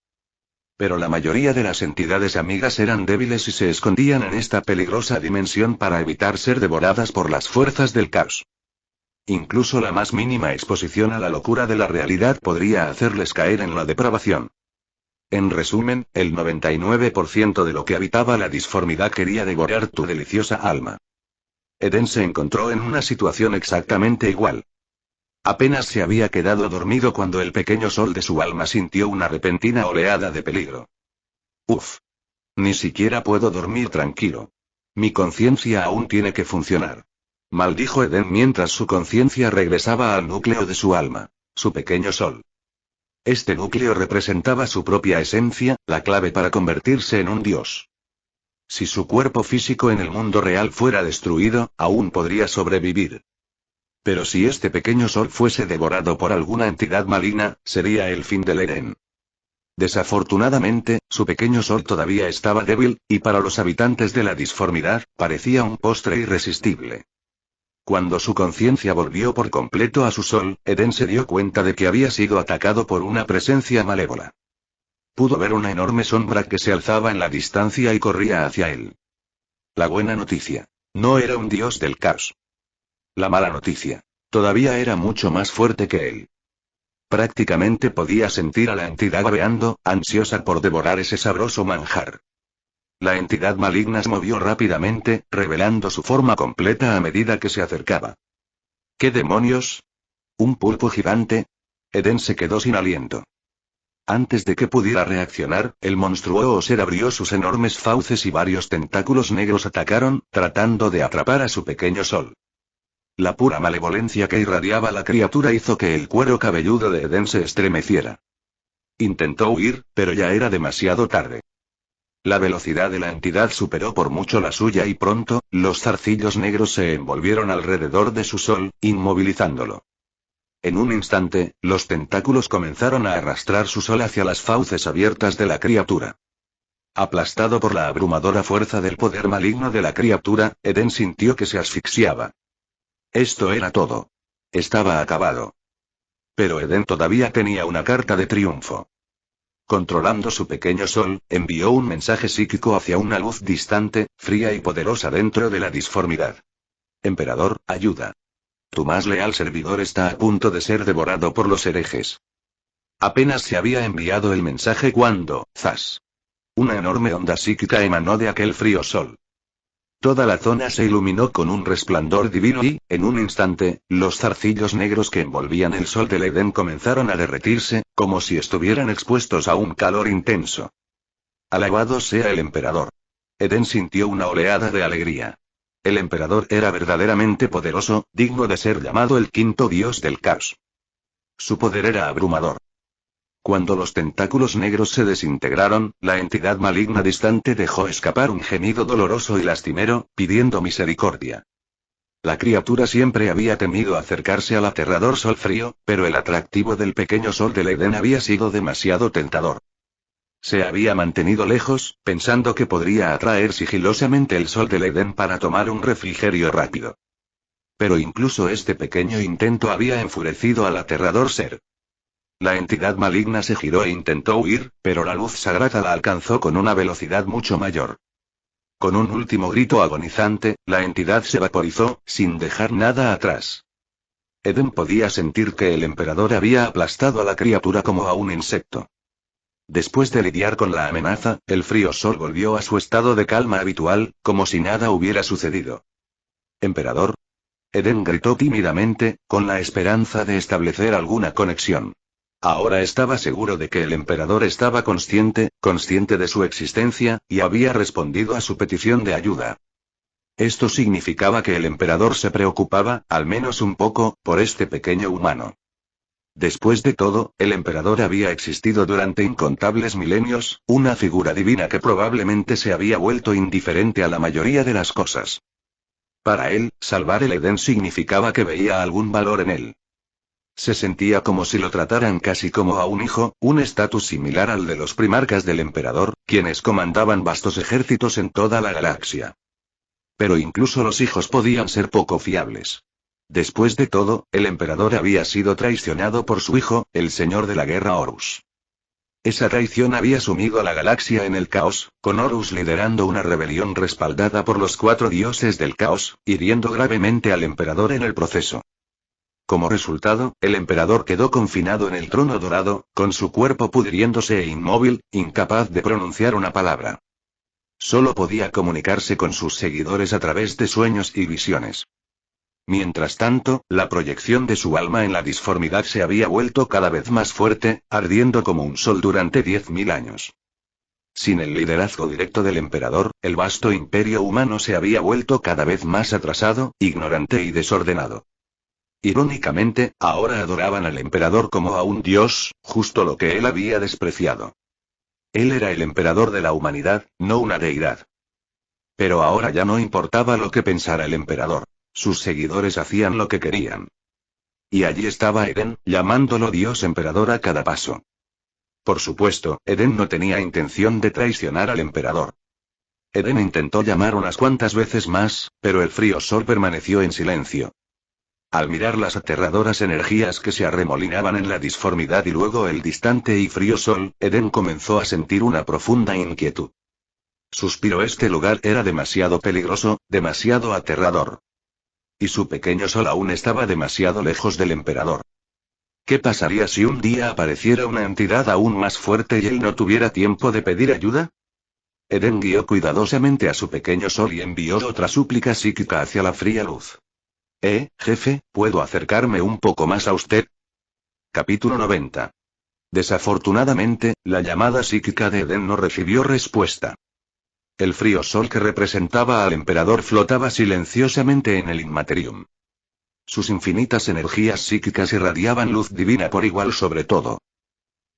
A: Pero la mayoría de las entidades amigas eran débiles y se escondían en esta peligrosa dimensión para evitar ser devoradas por las fuerzas del caos. Incluso la más mínima exposición a la locura de la realidad podría hacerles caer en la depravación. En resumen, el 99% de lo que habitaba la disformidad quería devorar tu deliciosa alma. Eden se encontró en una situación exactamente igual. Apenas se había quedado dormido cuando el pequeño sol de su alma sintió una repentina oleada de peligro. Uf. Ni siquiera puedo dormir tranquilo. Mi conciencia aún tiene que funcionar. Maldijo Eden mientras su conciencia regresaba al núcleo de su alma, su pequeño sol. Este núcleo representaba su propia esencia, la clave para convertirse en un dios. Si su cuerpo físico en el mundo real fuera destruido, aún podría sobrevivir. Pero si este pequeño sol fuese devorado por alguna entidad maligna, sería el fin del Eden. Desafortunadamente, su pequeño sol todavía estaba débil, y para los habitantes de la disformidad, parecía un postre irresistible. Cuando su conciencia volvió por completo a su sol, Eden se dio cuenta de que había sido atacado por una presencia malévola. Pudo ver una enorme sombra que se alzaba en la distancia y corría hacia él. La buena noticia. No era un dios del caos. La mala noticia. Todavía era mucho más fuerte que él. Prácticamente podía sentir a la entidad babeando, ansiosa por devorar ese sabroso manjar. La entidad maligna se movió rápidamente, revelando su forma completa a medida que se acercaba. ¿Qué demonios? ¿Un pulpo gigante? Eden se quedó sin aliento. Antes de que pudiera reaccionar, el monstruoso ser abrió sus enormes fauces y varios tentáculos negros atacaron, tratando de atrapar a su pequeño sol. La pura malevolencia que irradiaba la criatura hizo que el cuero cabelludo de Eden se estremeciera. Intentó huir, pero ya era demasiado tarde. La velocidad de la entidad superó por mucho la suya y pronto, los zarcillos negros se envolvieron alrededor de su sol, inmovilizándolo. En un instante, los tentáculos comenzaron a arrastrar su sol hacia las fauces abiertas de la criatura. Aplastado por la abrumadora fuerza del poder maligno de la criatura, Eden sintió que se asfixiaba. Esto era todo. Estaba acabado. Pero Eden todavía tenía una carta de triunfo. Controlando su pequeño sol, envió un mensaje psíquico hacia una luz distante, fría y poderosa dentro de la disformidad. Emperador, ayuda. Tu más leal servidor está a punto de ser devorado por los herejes. Apenas se había enviado el mensaje cuando, ¡zas! Una enorme onda psíquica emanó de aquel frío sol. Toda la zona se iluminó con un resplandor divino y, en un instante, los zarcillos negros que envolvían el sol del Edén comenzaron a derretirse, como si estuvieran expuestos a un calor intenso. Alabado sea el emperador. Eden sintió una oleada de alegría. El emperador era verdaderamente poderoso, digno de ser llamado el quinto dios del caos. Su poder era abrumador. Cuando los tentáculos negros se desintegraron, la entidad maligna distante dejó escapar un gemido doloroso y lastimero, pidiendo misericordia. La criatura siempre había temido acercarse al aterrador sol frío, pero el atractivo del pequeño sol del Edén había sido demasiado tentador. Se había mantenido lejos, pensando que podría atraer sigilosamente el sol del Edén para tomar un refrigerio rápido. Pero incluso este pequeño intento había enfurecido al aterrador ser. La entidad maligna se giró e intentó huir, pero la luz sagrada la alcanzó con una velocidad mucho mayor. Con un último grito agonizante, la entidad se vaporizó, sin dejar nada atrás. Eden podía sentir que el emperador había aplastado a la criatura como a un insecto. Después de lidiar con la amenaza, el frío sol volvió a su estado de calma habitual, como si nada hubiera sucedido. ¿Emperador? Eden gritó tímidamente, con la esperanza de establecer alguna conexión. Ahora estaba seguro de que el emperador estaba consciente de su existencia, y había respondido a su petición de ayuda. Esto significaba que el emperador se preocupaba, al menos un poco, por este pequeño humano. Después de todo, el emperador había existido durante incontables milenios, una figura divina que probablemente se había vuelto indiferente a la mayoría de las cosas. Para él, salvar el Edén significaba que veía algún valor en él. Se sentía como si lo trataran casi como a un hijo, un estatus similar al de los primarcas del emperador, quienes comandaban vastos ejércitos en toda la galaxia. Pero incluso los hijos podían ser poco fiables. Después de todo, el emperador había sido traicionado por su hijo, el señor de la guerra Horus. Esa traición había sumido a la galaxia en el caos, con Horus liderando una rebelión respaldada por los 4 dioses del caos, hiriendo gravemente al emperador en el proceso. Como resultado, el emperador quedó confinado en el trono dorado, con su cuerpo pudriéndose e inmóvil, incapaz de pronunciar una palabra. Solo podía comunicarse con sus seguidores a través de sueños y visiones. Mientras tanto, la proyección de su alma en la disformidad se había vuelto cada vez más fuerte, ardiendo como un sol durante 10.000 años. Sin el liderazgo directo del emperador, el vasto imperio humano se había vuelto cada vez más atrasado, ignorante y desordenado. Irónicamente, ahora adoraban al emperador como a un dios, justo lo que él había despreciado. Él era el emperador de la humanidad, no una deidad. Pero ahora ya no importaba lo que pensara el emperador. Sus seguidores hacían lo que querían. Y allí estaba Eden, llamándolo Dios Emperador a cada paso. Por supuesto, Eden no tenía intención de traicionar al emperador. Eden intentó llamar unas cuantas veces más, pero el frío sol permaneció en silencio. Al mirar las aterradoras energías que se arremolinaban en la disformidad y luego el distante y frío sol, Eden comenzó a sentir una profunda inquietud. Suspiró: este lugar era demasiado peligroso, demasiado aterrador. Y su pequeño sol aún estaba demasiado lejos del emperador. ¿Qué pasaría si un día apareciera una entidad aún más fuerte y él no tuviera tiempo de pedir ayuda? Eden guió cuidadosamente a su pequeño sol y envió otra súplica psíquica hacia la fría luz. Jefe, ¿puedo acercarme un poco más a usted? Capítulo 90. Desafortunadamente, la llamada psíquica de Eden no recibió respuesta. El frío sol que representaba al emperador flotaba silenciosamente en el Inmaterium. Sus infinitas energías psíquicas irradiaban luz divina por igual sobre todo.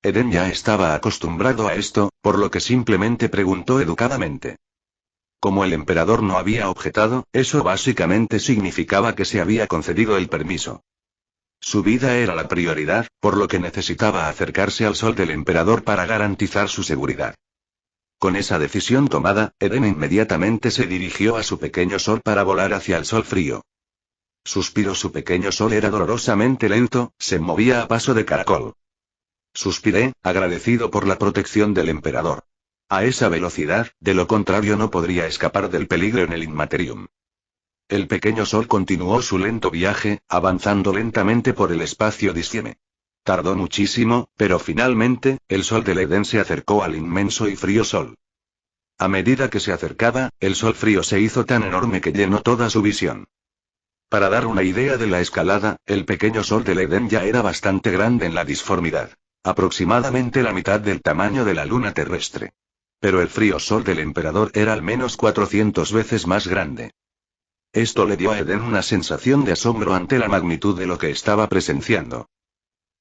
A: Eden ya estaba acostumbrado a esto, por lo que simplemente preguntó educadamente. Como el emperador no había objetado, eso básicamente significaba que se había concedido el permiso. Su vida era la prioridad, por lo que necesitaba acercarse al sol del emperador para garantizar su seguridad. Con esa decisión tomada, Eden inmediatamente se dirigió a su pequeño sol para volar hacia el sol frío. Suspiró. Su pequeño sol era dolorosamente lento, se movía a paso de caracol. Suspiré, agradecido por la protección del emperador. A esa velocidad, de lo contrario no podría escapar del peligro en el Inmaterium. El pequeño sol continuó su lento viaje, avanzando lentamente por el espacio disieme. Tardó muchísimo, pero finalmente, el sol del Edén se acercó al inmenso y frío sol. A medida que se acercaba, el sol frío se hizo tan enorme que llenó toda su visión. Para dar una idea de la escalada, el pequeño sol del Edén ya era bastante grande en la disformidad. Aproximadamente la mitad del tamaño de la luna terrestre. Pero el frío sol del emperador era al menos 400 veces más grande. Esto le dio a Eden una sensación de asombro ante la magnitud de lo que estaba presenciando.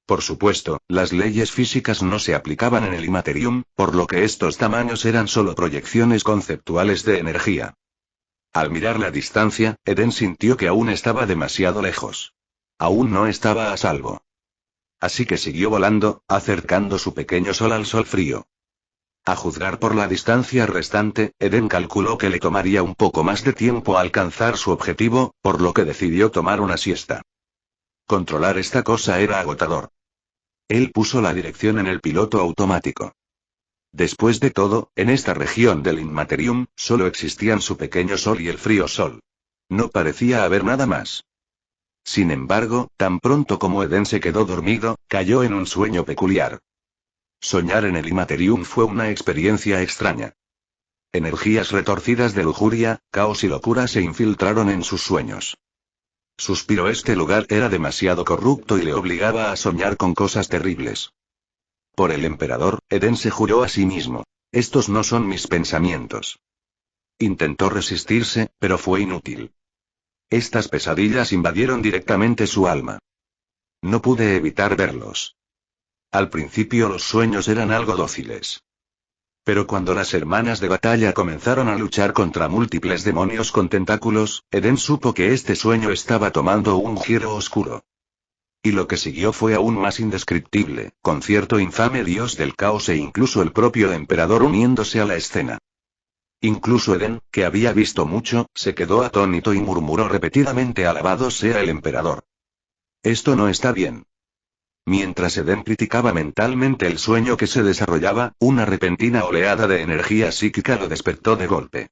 A: Por supuesto, las leyes físicas no se aplicaban en el Inmaterium, por lo que estos tamaños eran solo proyecciones conceptuales de energía. Al mirar la distancia, Eden sintió que aún estaba demasiado lejos. Aún no estaba a salvo. Así que siguió volando, acercando su pequeño sol al sol frío. A juzgar por la distancia restante, Eden calculó que le tomaría un poco más de tiempo alcanzar su objetivo, por lo que decidió tomar una siesta. Controlar esta cosa era agotador. Él puso la dirección en el piloto automático. Después de todo, en esta región del Inmaterium, solo existían su pequeño sol y el frío sol. No parecía haber nada más. Sin embargo, tan pronto como Eden se quedó dormido, cayó en un sueño peculiar. Soñar en el Inmaterium fue una experiencia extraña. Energías retorcidas de lujuria, caos y locura se infiltraron en sus sueños. Suspiró. Este lugar era demasiado corrupto y le obligaba a soñar con cosas terribles. Por el emperador, Eden se juró a sí mismo. Estos no son mis pensamientos. Intentó resistirse, pero fue inútil. Estas pesadillas invadieron directamente su alma. No pude evitar verlos. Al principio los sueños eran algo dóciles. Pero cuando las hermanas de batalla comenzaron a luchar contra múltiples demonios con tentáculos, Eden supo que este sueño estaba tomando un giro oscuro. Y lo que siguió fue aún más indescriptible, con cierto infame dios del caos e incluso el propio emperador uniéndose a la escena. Incluso Eden, que había visto mucho, se quedó atónito y murmuró repetidamente: alabado sea el emperador. Esto no está bien. Mientras Eden criticaba mentalmente el sueño que se desarrollaba, una repentina oleada de energía psíquica lo despertó de golpe.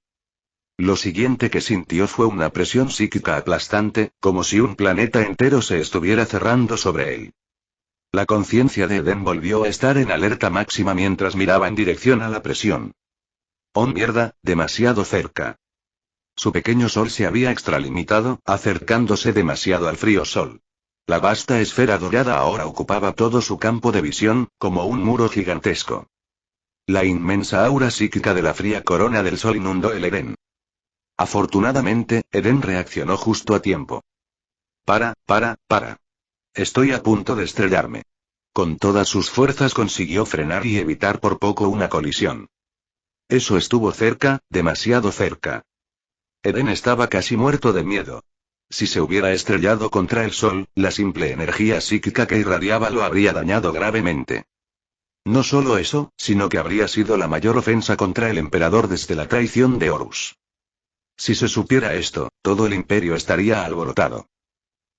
A: Lo siguiente que sintió fue una presión psíquica aplastante, como si un planeta entero se estuviera cerrando sobre él. La conciencia de Eden volvió a estar en alerta máxima mientras miraba en dirección a la presión. ¡Oh mierda, demasiado cerca! Su pequeño sol se había extralimitado, acercándose demasiado al frío sol. La vasta esfera dorada ahora ocupaba todo su campo de visión, como un muro gigantesco. La inmensa aura psíquica de la fría corona del sol inundó el Edén. Afortunadamente, Eden reaccionó justo a tiempo. Para. Estoy a punto de estrellarme. Con todas sus fuerzas consiguió frenar y evitar por poco una colisión. Eso estuvo cerca, demasiado cerca. Eden estaba casi muerto de miedo. Si se hubiera estrellado contra el sol, la simple energía psíquica que irradiaba lo habría dañado gravemente. No solo eso, sino que habría sido la mayor ofensa contra el emperador desde la traición de Horus. Si se supiera esto, todo el imperio estaría alborotado.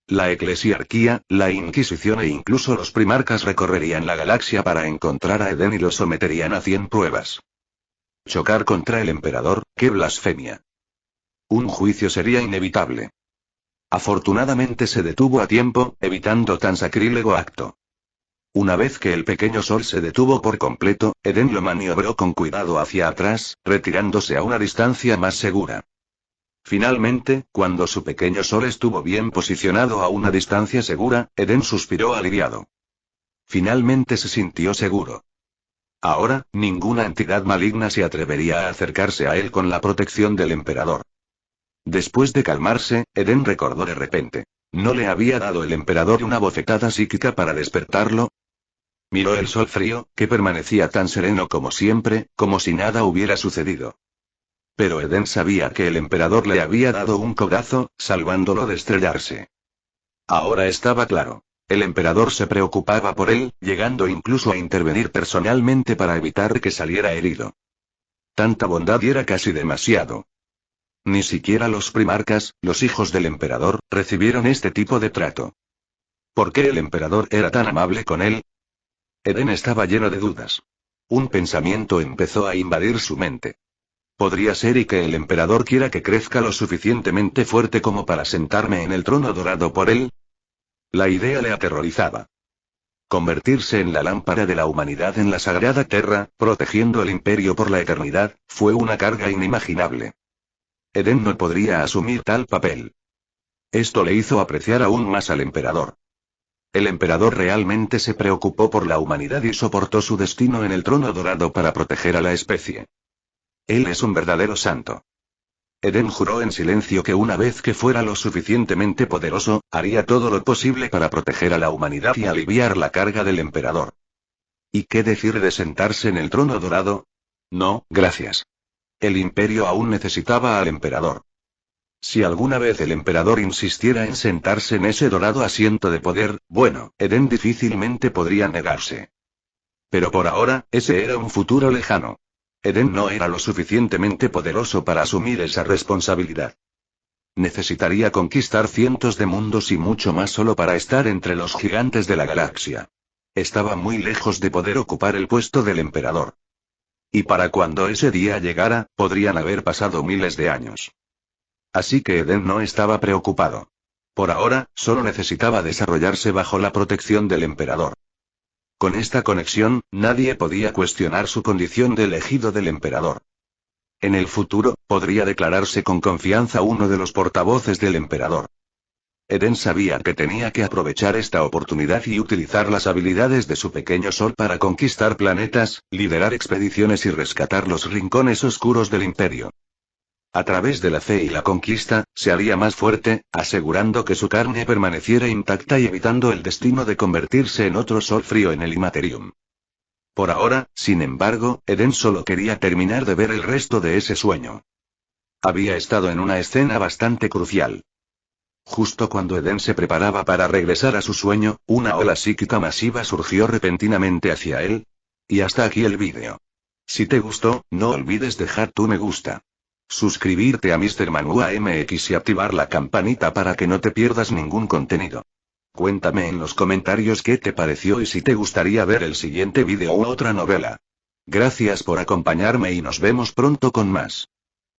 A: La eclesiarquía, la Inquisición e incluso los primarcas recorrerían la galaxia para encontrar a Eden y lo someterían a 100 pruebas. Chocar contra el emperador, ¡qué blasfemia! Un juicio sería inevitable. Afortunadamente se detuvo a tiempo, evitando tan sacrílego acto. Una vez que el pequeño sol se detuvo por completo, Eden lo maniobró con cuidado hacia atrás, retirándose a una distancia más segura. Finalmente, cuando su pequeño sol estuvo bien posicionado a una distancia segura, Eden suspiró aliviado. Finalmente se sintió seguro. Ahora, ninguna entidad maligna se atrevería a acercarse a él con la protección del emperador. Después de calmarse, Eden recordó de repente. ¿No le había dado el emperador una bofetada psíquica para despertarlo? Miró el sol frío, que permanecía tan sereno como siempre, como si nada hubiera sucedido. Pero Eden sabía que el emperador le había dado un codazo, salvándolo de estrellarse. Ahora estaba claro. El emperador se preocupaba por él, llegando incluso a intervenir personalmente para evitar que saliera herido. Tanta bondad era casi demasiado. Ni siquiera los primarcas, los hijos del emperador, recibieron este tipo de trato. ¿Por qué el emperador era tan amable con él? Eden estaba lleno de dudas. Un pensamiento empezó a invadir su mente. ¿Podría ser y que el emperador quiera que crezca lo suficientemente fuerte como para sentarme en el trono dorado por él? La idea le aterrorizaba. Convertirse en la lámpara de la humanidad en la sagrada tierra, protegiendo el imperio por la eternidad, fue una carga inimaginable. Eden no podría asumir tal papel. Esto le hizo apreciar aún más al emperador. El emperador realmente se preocupó por la humanidad y soportó su destino en el trono dorado para proteger a la especie. Él es un verdadero santo. Eden juró en silencio que una vez que fuera lo suficientemente poderoso, haría todo lo posible para proteger a la humanidad y aliviar la carga del emperador. ¿Y qué decir de sentarse en el trono dorado? No, gracias. El imperio aún necesitaba al emperador. Si alguna vez el emperador insistiera en sentarse en ese dorado asiento de poder, bueno, Eden difícilmente podría negarse. Pero por ahora, ese era un futuro lejano. Eden no era lo suficientemente poderoso para asumir esa responsabilidad. Necesitaría conquistar cientos de mundos y mucho más solo para estar entre los gigantes de la galaxia. Estaba muy lejos de poder ocupar el puesto del emperador. Y para cuando ese día llegara, podrían haber pasado miles de años. Así que Eden no estaba preocupado. Por ahora, solo necesitaba desarrollarse bajo la protección del emperador. Con esta conexión, nadie podía cuestionar su condición de elegido del emperador. En el futuro, podría declararse con confianza uno de los portavoces del emperador. Eden sabía que tenía que aprovechar esta oportunidad y utilizar las habilidades de su pequeño sol para conquistar planetas, liderar expediciones y rescatar los rincones oscuros del imperio. A través de la fe y la conquista, se haría más fuerte, asegurando que su carne permaneciera intacta y evitando el destino de convertirse en otro sol frío en el Immaterium. Por ahora, sin embargo, Eden solo quería terminar de ver el resto de ese sueño. Había estado en una escena bastante crucial. Justo cuando Eden se preparaba para regresar a su sueño, una ola psíquica masiva surgió repentinamente hacia él. Y hasta aquí el vídeo. Si te gustó, no olvides dejar tu me gusta. Suscribirte a Mr. Manhua MX y activar la campanita para que no te pierdas ningún contenido. Cuéntame en los comentarios qué te pareció y si te gustaría ver el siguiente vídeo u otra novela. Gracias por acompañarme y nos vemos pronto con más.